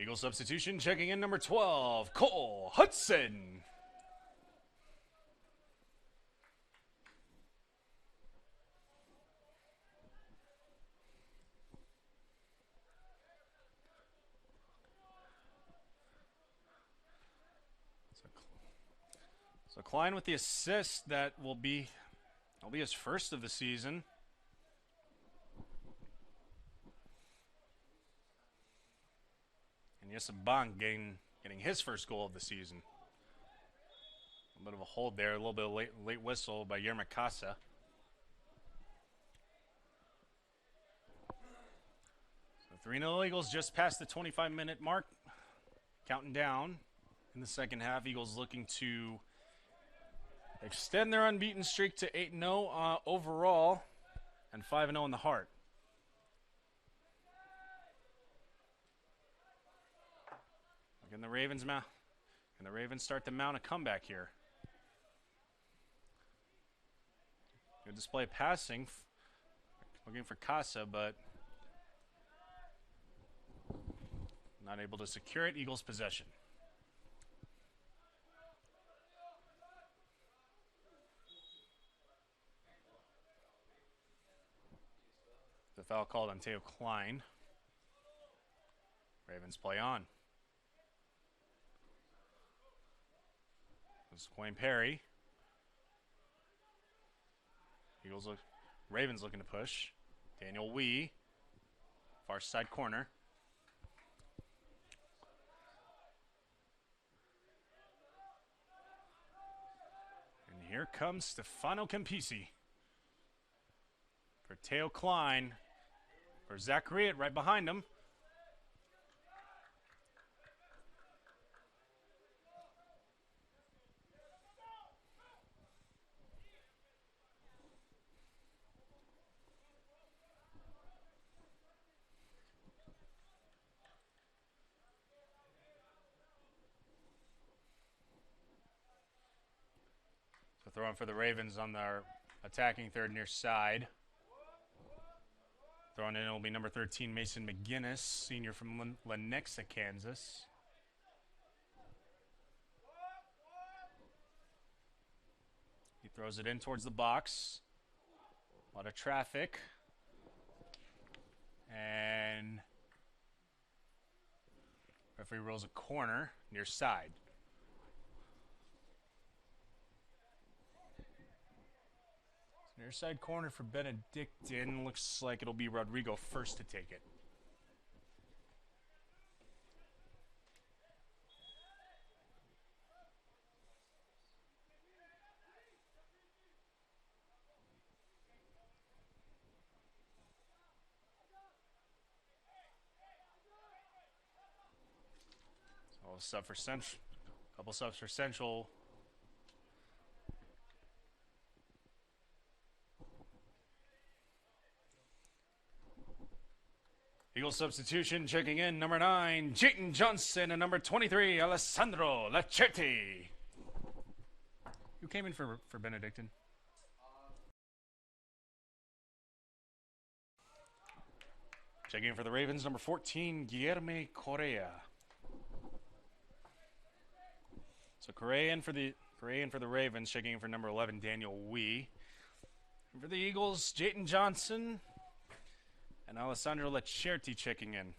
Eagle substitution, checking in number 12, Cole Hudson. So Klein with the assist that will be his first of the season. And Yessa Bang getting his first goal of the season. A bit of a hold there, a little bit of late whistle by Yerma Casa. So 3-0 Eagles just past the 25-minute mark. Counting down in the second half. Eagles looking to extend their unbeaten streak to 8-0 overall and 5-0 in the heart. Can the Ravens start to mount a comeback here? Good display of passing. Looking for Casa, but not able to secure it. Eagles possession. The foul called on Teo Klein. Ravens play on. It's Quayne Perry. Ravens looking to push. Daniel Wee, far side corner. And here comes Stefano Campisi for Teo Klein. For Zach Riet right behind him. So throwing for the Ravens on their attacking third near side. Throwing in will be number 13, Mason McGinnis, senior from Lenexa, Kansas. He throws it in towards the box. A lot of traffic. And referee rolls a corner near side. Near side corner for Benedictine. Looks like it'll be Rodrigo first to take it. So sub for Central. Couple subs for Central. Eagles substitution checking in, number 9, Jayton Johnson, and number 23, Alessandro Lacerti. Who came in for Benedictine? Checking in for the Ravens, number 14, Guillermo Correa. So Correa in for the Ravens, checking in for number 11, Daniel Wee. And for the Eagles, Jayton Johnson and Alessandro Lacerti checking in.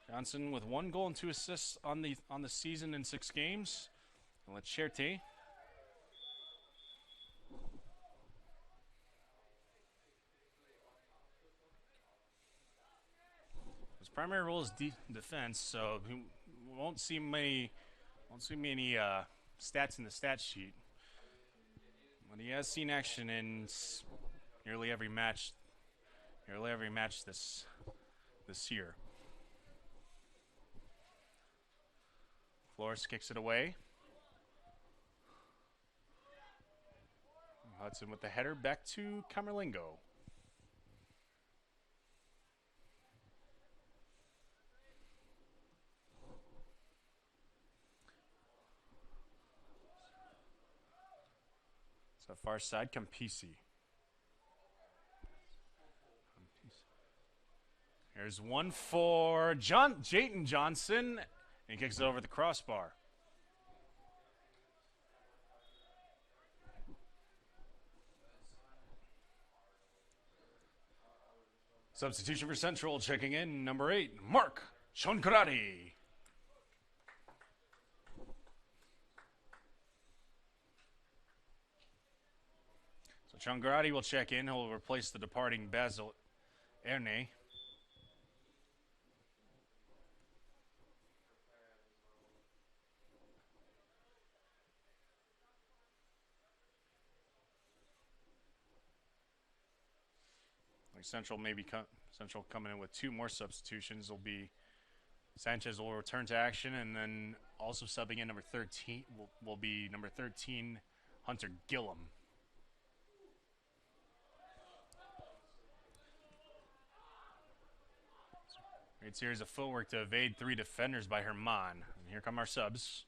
Johnson with 1 goal and 2 assists on the season in 6 games. And Lacerti his primary role is defense, so he won't see many stats in the stat sheet. But he has seen action in nearly every match this year. Flores kicks it away. Hudson with the header back to Camerlengo. So far side, Campisi. Here's one for Jayton Johnson, and he kicks it over the crossbar. Substitution for Central, checking in, number 8, Mark Chonkarati. So Chonkarati will check in. He'll replace the departing Basil Erne. Central Central coming in with 2 more substitutions. Will be Sanchez will return to action, and then also subbing in number 13 will be number 13 Hunter Gillum. Great series of footwork to evade 3 defenders by Herman. And here come our subs.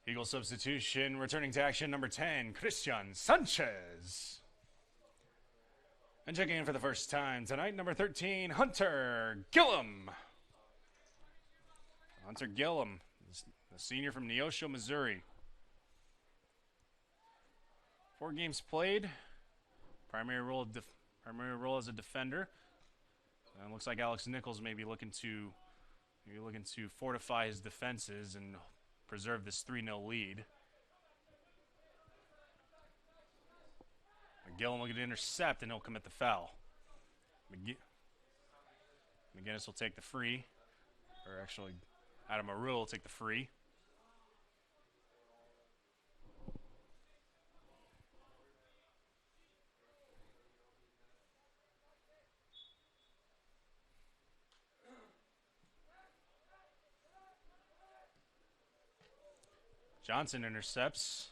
Eagle substitution, returning to action, number 10, Christian Sanchez. And checking in for the first time tonight, number 13, Hunter Gillum. Hunter Gillum, a senior from Neosho, Missouri. 4 games played. Primary role as a defender. And looks like Alex Nichols may be looking to fortify his defenses and preserve this 3-0 lead. McGillen looking to intercept, and he'll commit the foul. McGinnis will take the free. Or actually, Adam Arua will take the free. Johnson intercepts.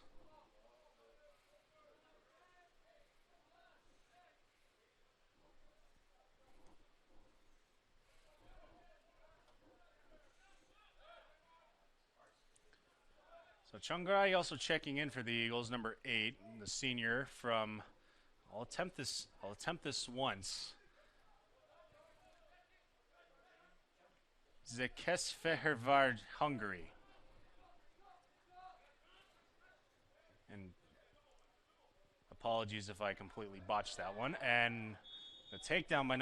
So Chungai also checking in for the Eagles, number 8, the senior from. I'll attempt this once. Zekesfehervard, Hungary. And apologies if I completely botched that one. And the takedown by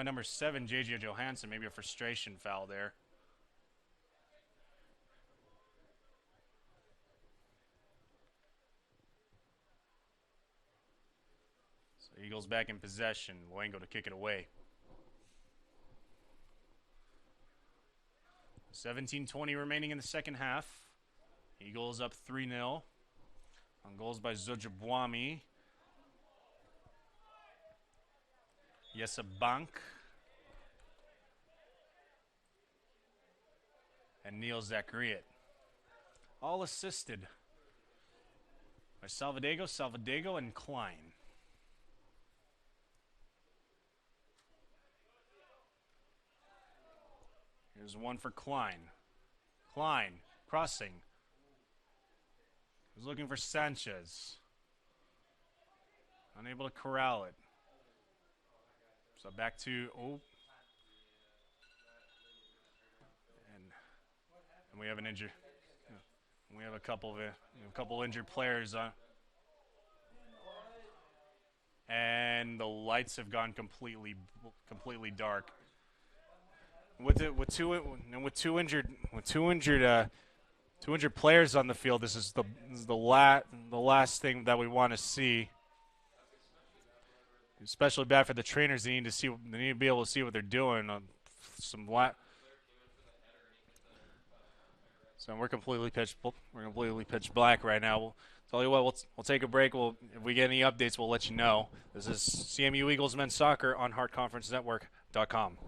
number 7, J.J. Johansson. Maybe a frustration foul there. So Eagles back in possession. Luengo to kick it away. 17:20 remaining in the second half. Eagles up 3-0 on goals by Zojabwami, Yesabank, and Neil Zachariot. All assisted by Salvadego, and Klein. Here's one for Klein. Klein crossing. He's looking for Sanchez. Unable to corral it. So back to and we have an injured. We have a couple injured players on. And the lights have gone completely dark. With two injured players on the field, this is the last thing that we want to see. Especially bad for the trainers. They need to be able to see what they're doing on So we're completely pitch black right now. We'll tell you what. We'll take a break. If we get any updates, we'll let you know. This is CMU Eagles Men's Soccer on HeartConferenceNetwork.com.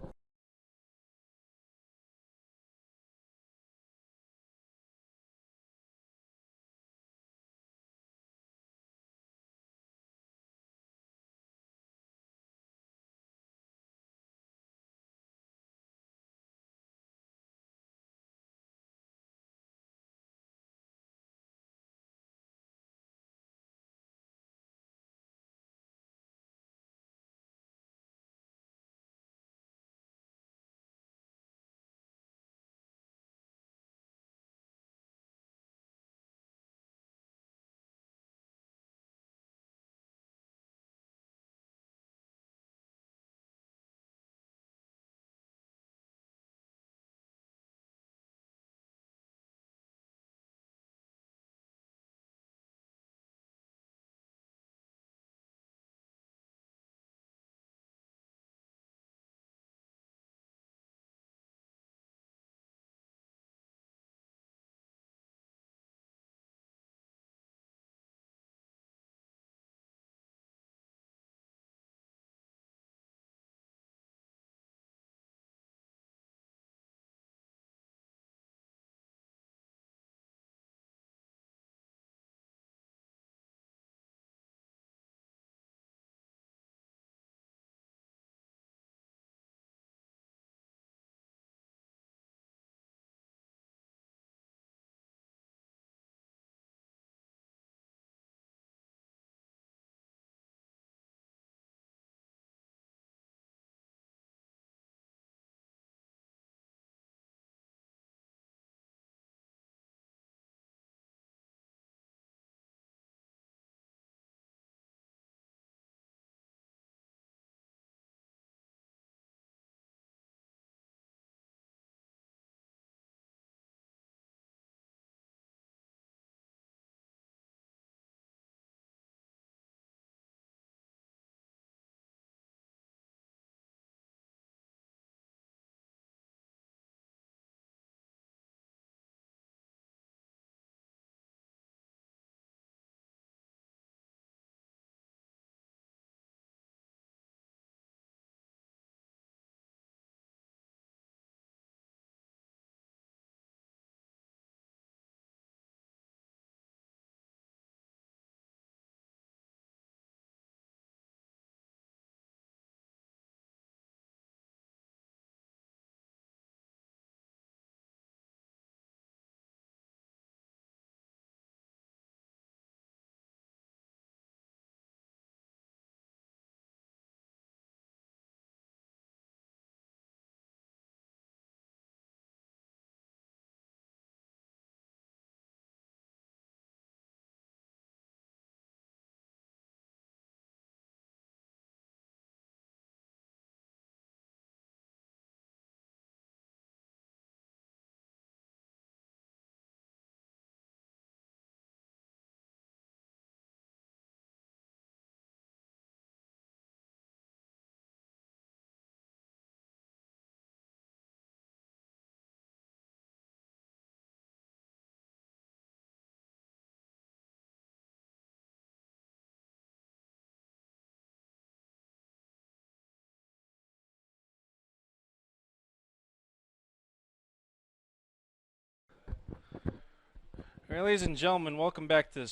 All right, ladies and gentlemen, welcome back to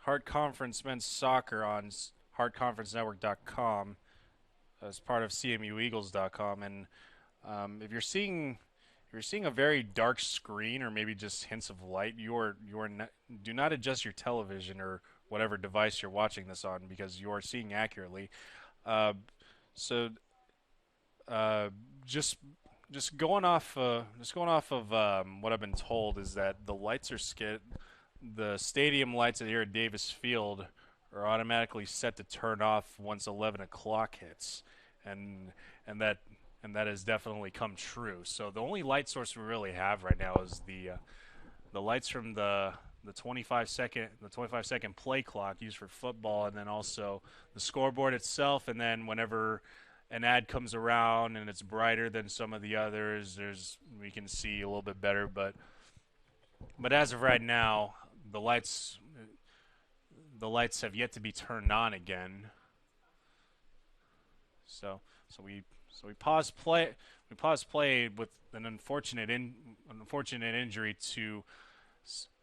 Hard Conference Men's Soccer on hardconferencenetwork.com as part of CMUEagles.com. And if you're seeing a very dark screen or maybe just hints of light, do not adjust your television or whatever device you're watching this on because you are seeing accurately. Uh, so uh, just just going off of what I've been told is that the stadium lights here at Davis Field are automatically set to turn off once 11 o'clock hits, and and that and that has definitely come true. So the only light source we really have right now is the lights from the 25-second play clock used for football, and then also the scoreboard itself. And then whenever an ad comes around and it's brighter than some of the others, we can see a little bit better. But as of right now, the lights have yet to be turned on again. So we pause play. We pause play with an unfortunate injury to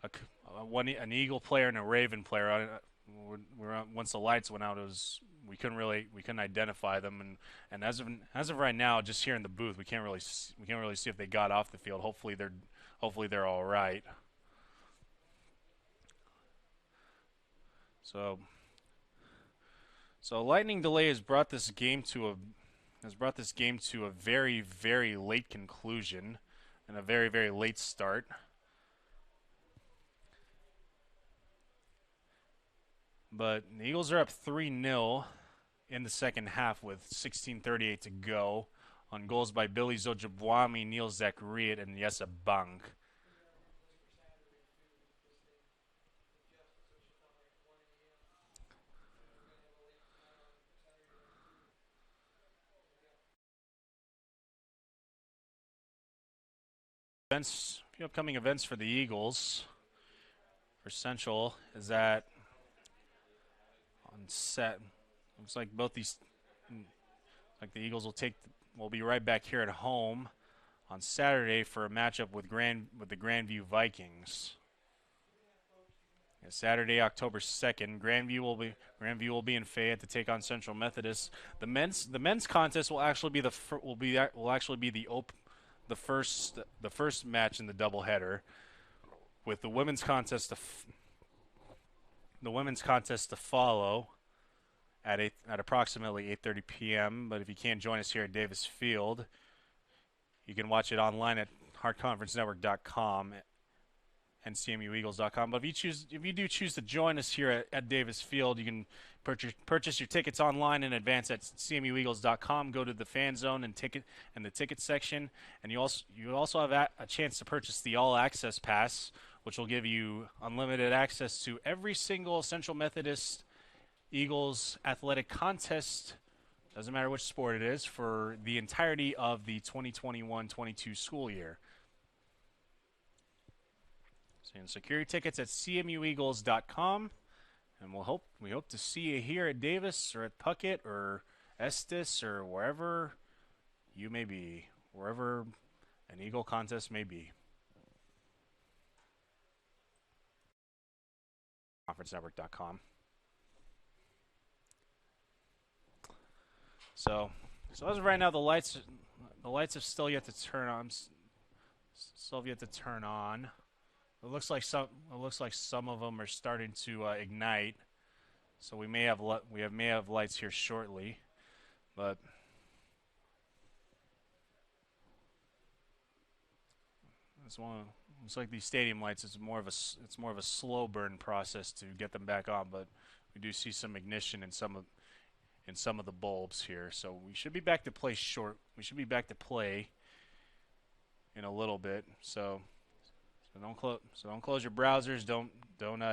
an Eagle player and a Raven player. Once the lights went out, we couldn't identify them, and as of right now, just here in the booth, we can't really see if they got off the field. Hopefully they're all right. So lightning delay has brought this game to a very, very late conclusion and a very, very late start. But the Eagles are up 3-0 in the second half with 16:38 to go on goals by Billy Zojabwami, Neil Zachariat, and Yessa Bank. Few upcoming events for the Eagles. For Central is that on set. Looks like the Eagles will be right back here at home on Saturday for a matchup with the Grandview Vikings. Yeah, Saturday, October 2nd, Grandview will be in Fayette to take on Central Methodist. The men's contest will actually be the first match in the doubleheader, with the women's contest to follow at approximately 8:30 p.m. But if you can't join us here at Davis Field, you can watch it online at hardconferencenetwork.com and CMUEagles.com. But if you do choose to join us here at Davis Field, you can purchase your tickets online in advance at CMUEagles.com. Go to the fan zone and the ticket section, and you also have a chance to purchase the All Access Pass, which will give you unlimited access to every single Central Methodist Eagles athletic contest, doesn't matter which sport it is, for the entirety of the 2021-22 school year. So you can secure your tickets at CMUEagles.com, and we hope to see you here at Davis or at Puckett or Estes or wherever you may be, wherever an Eagle contest may be. ConferenceNetwork.com. So as of right now, the lights have still yet to turn on. It looks like some of them are starting to ignite. So we may have lights here shortly, but it's like these stadium lights. It's more of a slow burn process to get them back on, but we do see some ignition in some of the bulbs here. So we should be back to play in a little bit. So don't close your browsers. Don't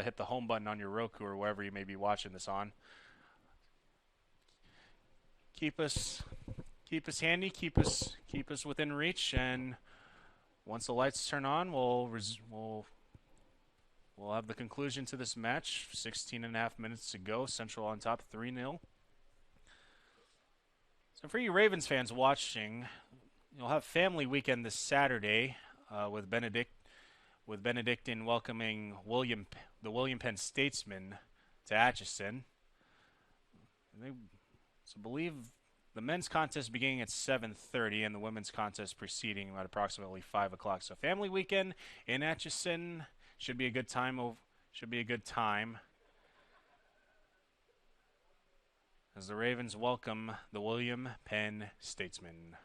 hit the home button on your Roku or wherever you may be watching this on. Keep us handy. Keep us within reach. And once the lights turn on, we'll have the conclusion to this match. 16.5 minutes to go. Central on top, 3-0. So for you Ravens fans watching, you'll have family weekend this Saturday with with Benedictine welcoming the William Penn Statesman to Atchison. So believe the men's contest beginning at 7:30 and the women's contest proceeding at approximately 5 o'clock. So family weekend in Atchison should be a good time. Should be a good time as the Ravens welcome the William Penn Statesman.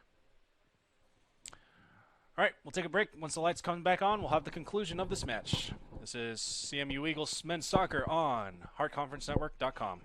All right, we'll take a break. Once the lights come back on, we'll have the conclusion of this match. This is CMU Eagles men's soccer on HeartConferenceNetwork.com.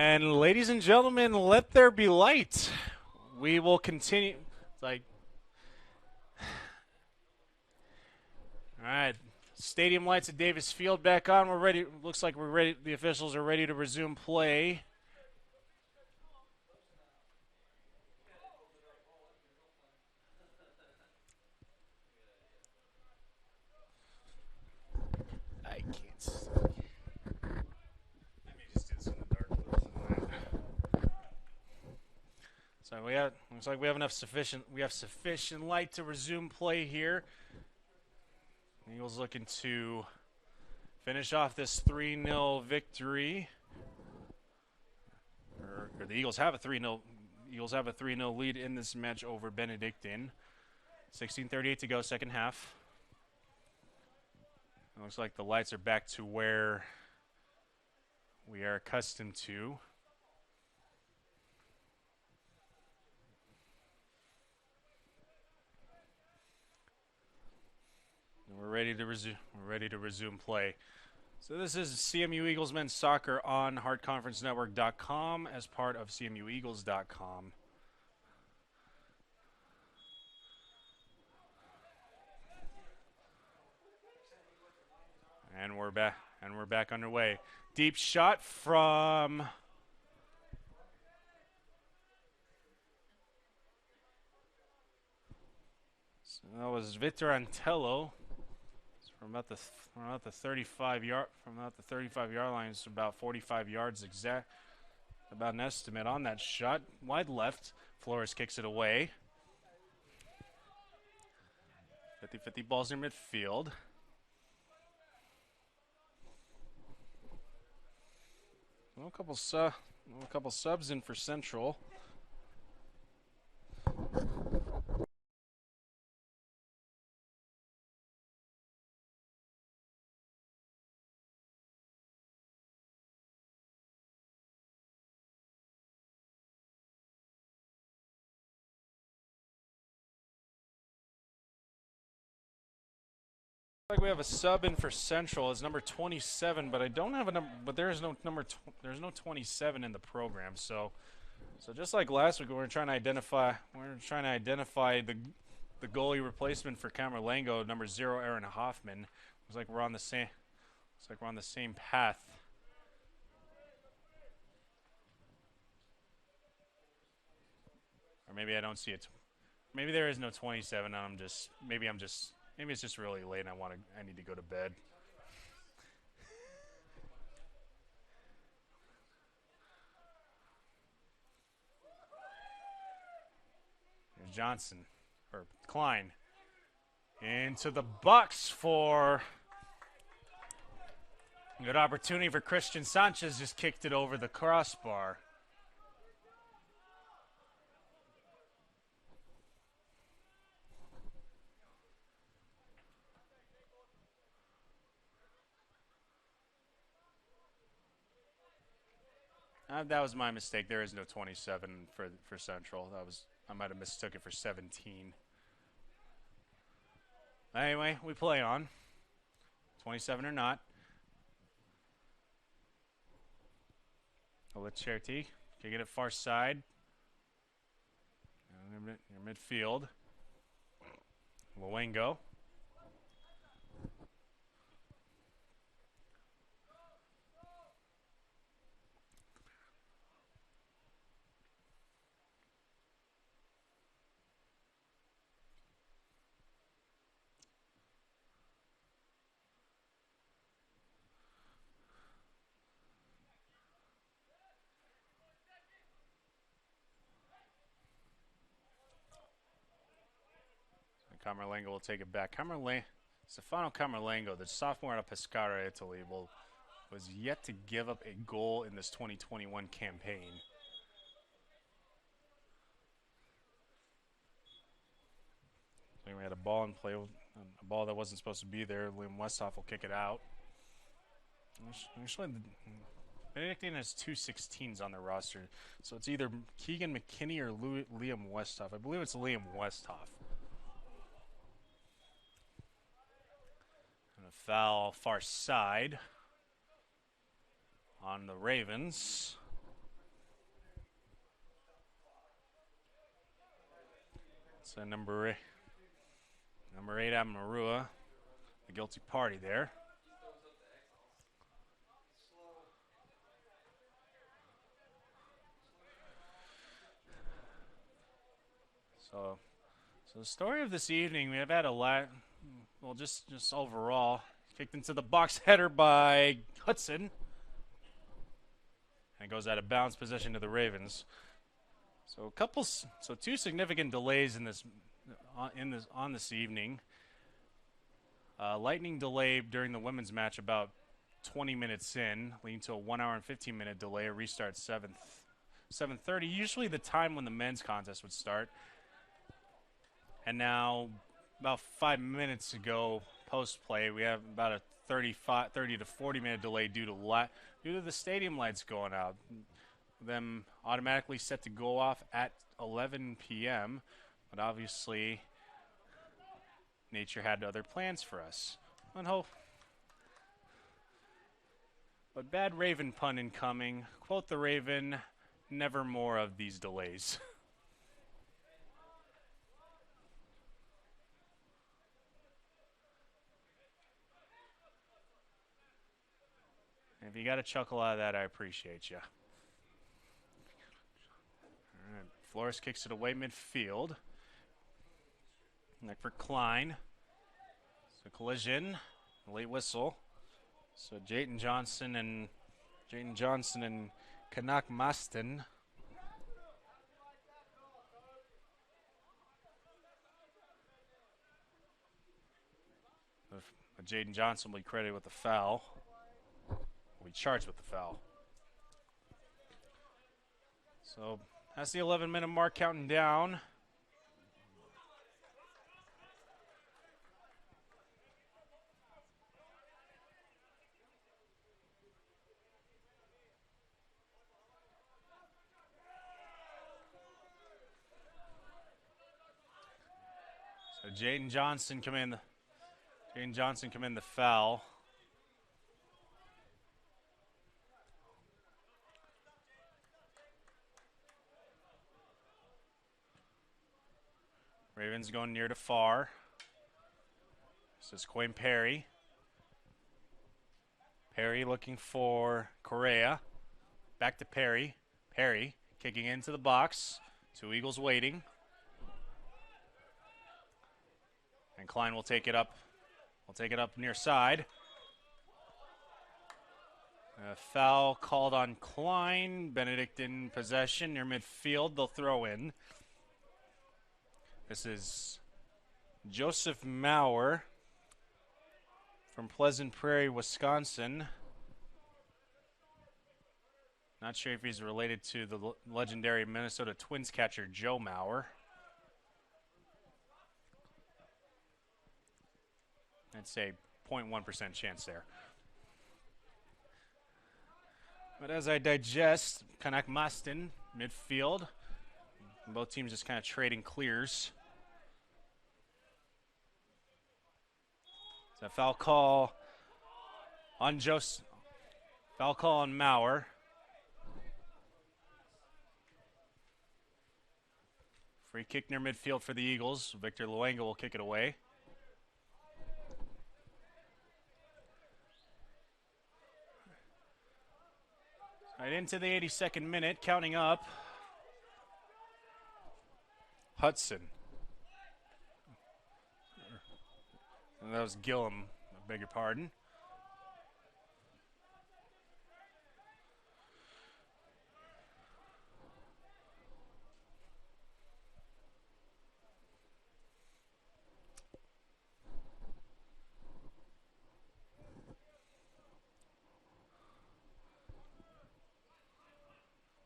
And ladies and gentlemen, let there be light. We will continue. Like, all right, stadium lights at Davis Field back on. We're ready. Looks like we're ready. The officials are ready to resume play. I can't. Let me just do this in the dark. So we have. Looks like we have enough sufficient. We have sufficient light to resume play here. Eagles looking to finish off this 3-0 victory. Or the Eagles have a 3-0. Eagles have a 3-0 lead in this match over Benedictine. 16:38 to go, second half. It looks like the lights are back to where we are accustomed to. We're ready to resume. We're ready to resume play. So this is CMU Eagles men's soccer on HeartConferenceNetwork.com as part of CMUEagles.com. And we're back. And we're back underway. Deep shot from. So that was Victor Antello. From about the 35 yard line, it's about 45 yards exact. About an estimate on that shot. Wide left. Flores kicks it away. 50-50 balls near midfield. A couple subs in for Central. Like we have a sub in for Central as number 27, but I don't have a number. But there is no number. There's no 27 in the program. So just like last week, we're trying to identify. We're trying to identify the goalie replacement for Camerlengo, number 0, Aaron Hoffman. Looks like we're on the same. Looks like we're on the same path. Or maybe I don't see it. Maybe there is no 27. And maybe it's just really late and I need to go to bed. Here's Johnson or Klein into the box for good opportunity for Christian Sanchez, just kicked it over the crossbar. That was my mistake. There is no 27 for Central. I might have mistook it for 17. Anyway, we play on. 27 or not. Olicherti can get it far side. Near midfield. Luengo. Camerlengo will take it back. Stefano Camerlengo, the sophomore out of Pescara, Italy, was yet to give up a goal in this 2021 campaign. I think we had a ball in play, a ball that wasn't supposed to be there. Liam Westhoff will kick it out. Actually, Benedictine has 2 16s on their roster, so it's either Keegan McKinney or Liam Westhoff. I believe it's Liam Westhoff. And a foul far side on the Ravens. So number 8, Amarua, the guilty party there. So the story of this evening, we have had a lot. Well, just overall, kicked into the box header by Hudson, and it goes out of bounds, possession to the Ravens. So two significant delays in this on this evening. Lightning delay during the women's match about 20 minutes in, leading to a 1 hour and 15-minute delay. A restart 7:30, usually the time when the men's contest would start. And now, about 5 minutes ago, post-play, we have about a 30 to 40-minute delay due to the stadium lights going out. Them automatically set to go off at 11 p.m., but obviously nature had other plans for us. But bad Raven pun incoming. Quote the Raven, never more of these delays. If you got a chuckle out of that, I appreciate you. All right, Flores kicks it away midfield. Neck for Klein. So collision, late whistle. So Jayton Johnson and Kanak Maston. Jayden Johnson will be credited with the foul. Will be charged with the foul. So that's the 11-minute mark counting down. So Jayden Johnson come in the foul. Ravens going near to far. This is Quayne Perry. Perry looking for Correa. Back to Perry. Perry kicking into the box. Two Eagles waiting. And Klein will take it up. We'll take it up near side. Foul called on Klein. Benedictine possession near midfield. They'll throw in. This is Joseph Maurer from Pleasant Prairie, Wisconsin. Not sure if he's related to the legendary Minnesota Twins catcher Joe Mauer. I'd say 0.1% chance there. But as I digest, Kanak Maston, midfield. Both teams just kind of trading clears. It's a foul call on Foul call on Maurer. Free kick near midfield for the Eagles. Victor Luenga will kick it away. Right into the 82nd minute, counting up. Hudson. And that was Gillum, I beg your pardon.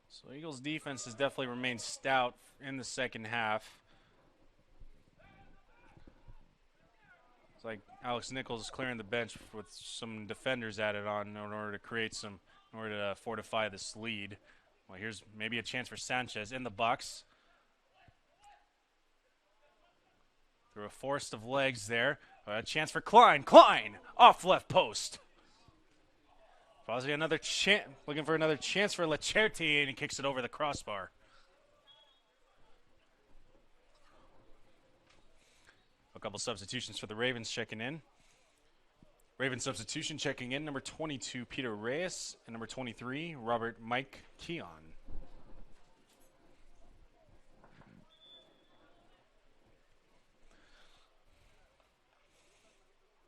So Eagles defense has definitely remained stout in the second half. It's like Alex Nichols is clearing the bench with some defenders added on in order to fortify this lead. Well, here's maybe a chance for Sanchez in the box. Through a forest of legs there. A chance for Klein. Klein off left post. Possibly another chance, looking for another chance for Lacerti, and he kicks it over the crossbar. couple substitutions for the Ravens checking in. Ravens substitution checking in, number 22, Peter Reyes, and number 23, Robert Mike Keon.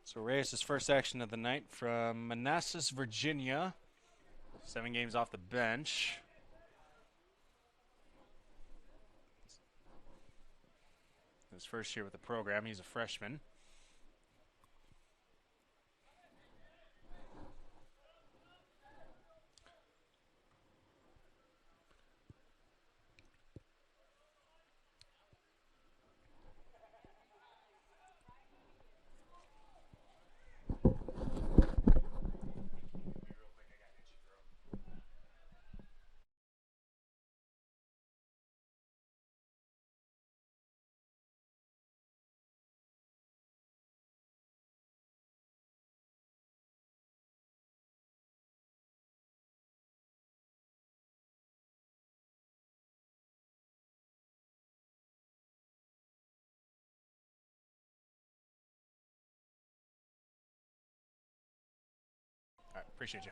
So Reyes' first action of the night from Manassas, Virginia. 7 games off the bench. His first year with the program, he's a freshman. All right, appreciate you.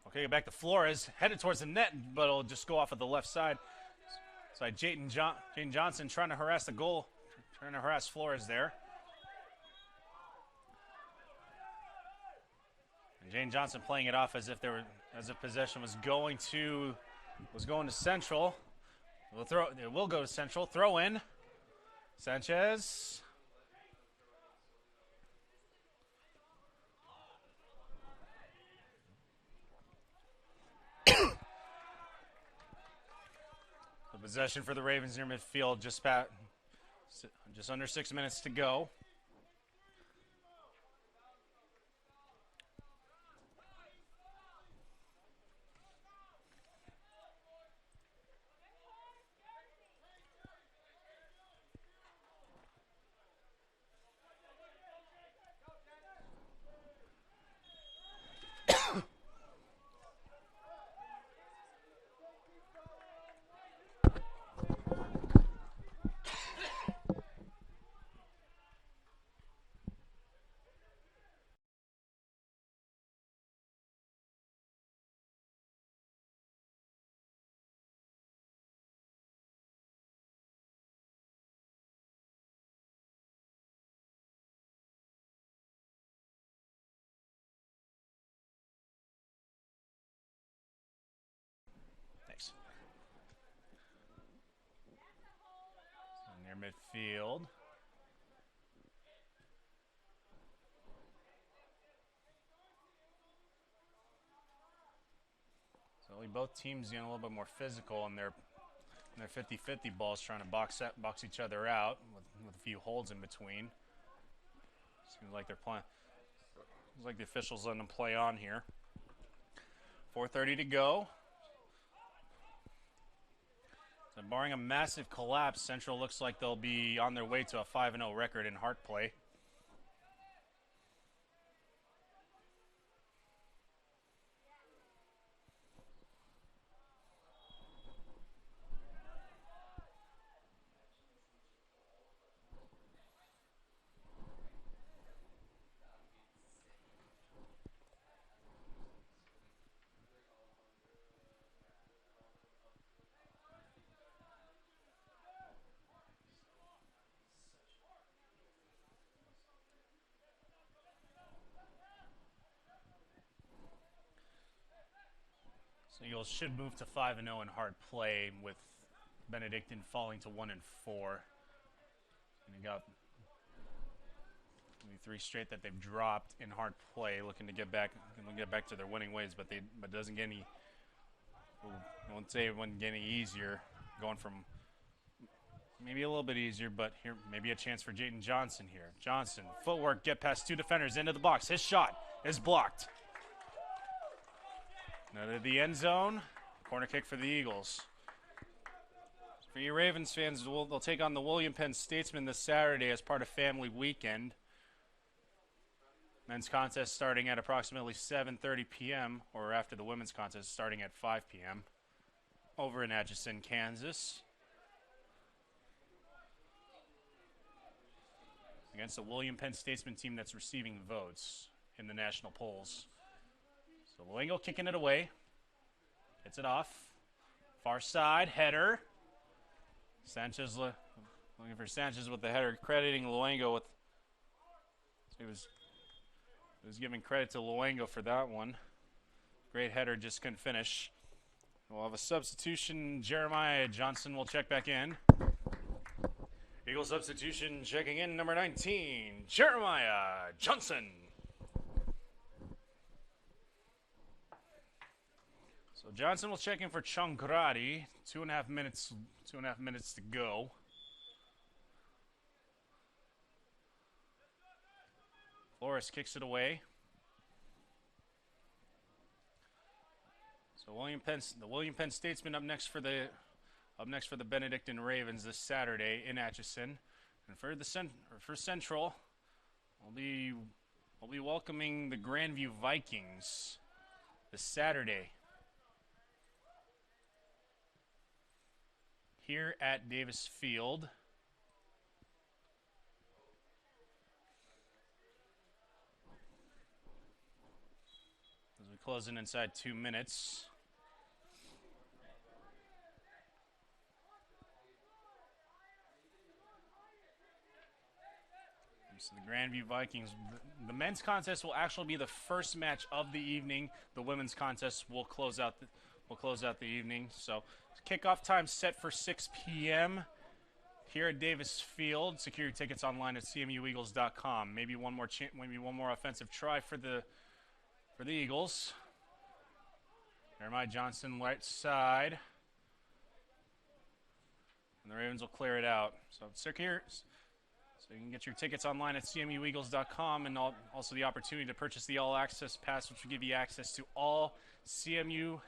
Okay, back to Flores, headed towards the net, but it'll just go off of the left side. So Jayden Johnson trying to harass the goal, trying to harass Flores there. And Jayden Johnson playing it off as if possession was going to Central. It will go to Central. Throw in. Sanchez. The possession for the Ravens near midfield, just under 6 minutes to go. Thanks. So near midfield. So both teams getting a little bit more physical in their 50-50 balls, trying to box each other out with a few holds in between. Seems like they're playing. Seems like the officials letting them play on here. 4:30 to go. So barring a massive collapse, Central looks like they'll be on their way to a 5-0 record in Hart play. So Eagles should move to 5-0 in hard play, with Benedictine falling to 1-4. And you got maybe 3 straight that they've dropped in hard play, looking to get back to their winning ways, but it doesn't get any. I won't say it wouldn't get any easier, going from maybe a little bit easier, but here maybe a chance for Jayden Johnson here. Johnson, footwork, get past 2 defenders into the box. His shot is blocked. Now to the end zone. Corner kick for the Eagles. For you Ravens fans, they'll take on the William Penn Statesmen this Saturday as part of Family Weekend. Men's contest starting at approximately 7:30 p.m. or after the women's contest starting at 5 p.m. over in Atchison, Kansas. Against the William Penn Statesman team that's receiving votes in the national polls. So Luengo kicking it away. Gets it off. Far side, header. Sanchez looking for Sanchez with the header, crediting Luengo with. He was giving credit to Luengo for that one. Great header, just couldn't finish. We'll have a substitution. Jeremiah Johnson will check back in. Eagle substitution checking in, number 19, Jeremiah Johnson. So Johnson will check in for Chongradi. 2.5 minutes. 2.5 minutes to go. Flores kicks it away. So the William Penn Statesman up next for the Benedictine Ravens this Saturday in Atchison, and for Central, we'll be welcoming the Grandview Vikings this Saturday here at Davis Field. As we close in inside 2 minutes. So the Grandview Vikings, the men's contest will actually be the first match of the evening. The women's contest will close out the evening. So kickoff time set for 6 p.m. here at Davis Field. Secure your tickets online at cmueagles.com. Maybe one more offensive try for the Eagles. Jeremiah Johnson right side, and the Ravens will clear it out. So secure. So you can get your tickets online at cmueagles.com, and also the opportunity to purchase the All Access Pass, which will give you access to all CMU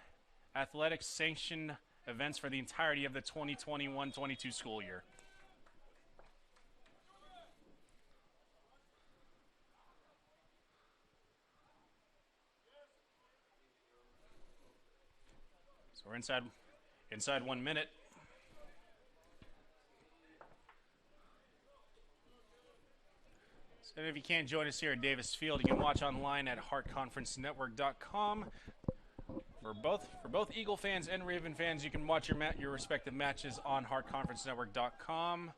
athletics sanctioned events for the entirety of the 2021-22 school year. So we're inside 1 minute. And if you can't join us here at Davis Field, you can watch online at heartconferencenetwork.com. For both Eagle fans and Raven fans, you can watch your respective matches on heartconferencenetwork.com.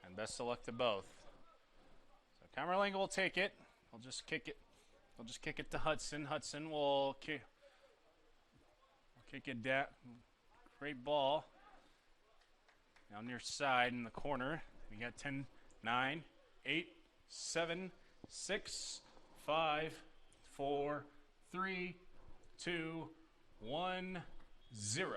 And best of luck to both. So Camerlinga will take it. We'll just kick it to Hudson. Hudson will kick it down. Great ball. Down near side in the corner. We got 10, 9, 8, 7, 6, 5, 4, 3, 2, 1, 0.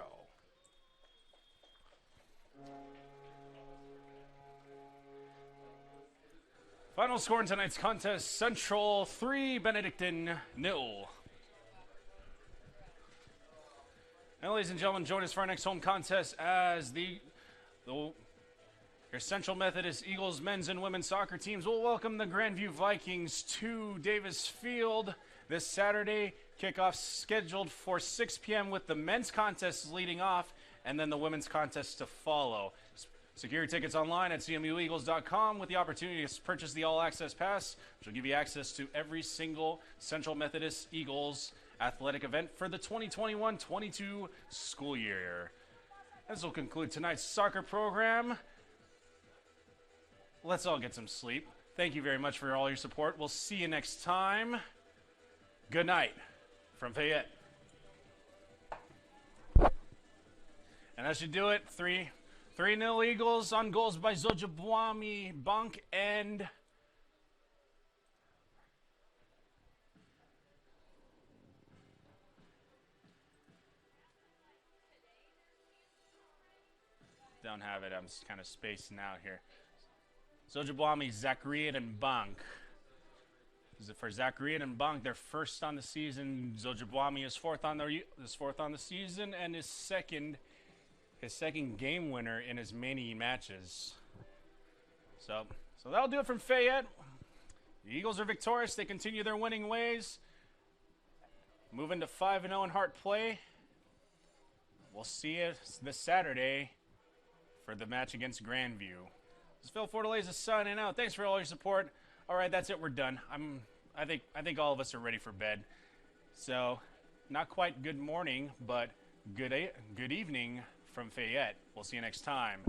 Final score in tonight's contest, Central 3, Benedictine 0. And ladies and gentlemen, join us for our next home contest as your Central Methodist Eagles men's and women's soccer teams will welcome the Grandview Vikings to Davis Field this Saturday. Kickoff scheduled for 6 p.m. with the men's contest leading off and then the women's contest to follow. Secure your tickets online at cmueagles.com with the opportunity to purchase the All Access Pass, which will give you access to every single Central Methodist Eagles athletic event for the 2021-22 school year. This will conclude tonight's soccer program. Let's all get some sleep. Thank you very much for all your support. We'll see you next time. Good night from Fayette. And that should do it. 3-0 Eagles on goals by Zojabwami, Bunk, and don't have it. I'm kind of spacing out here. Zojabwami, Zacharian, and Bank. For Zacharian and Bank, they're first on the season. Zojabwami is fourth on the season, and his second game winner in as many matches. So that'll do it from Fayette. The Eagles are victorious. They continue their winning ways. moving to 5-0 in Heart Play. We'll see you this Saturday for the match against Grandview. This is Phil Fortaleza signing out. Thanks for all your support. All right, that's it. We're done. I think all of us are ready for bed. So, not quite good morning, but good evening from Fayette. We'll see you next time.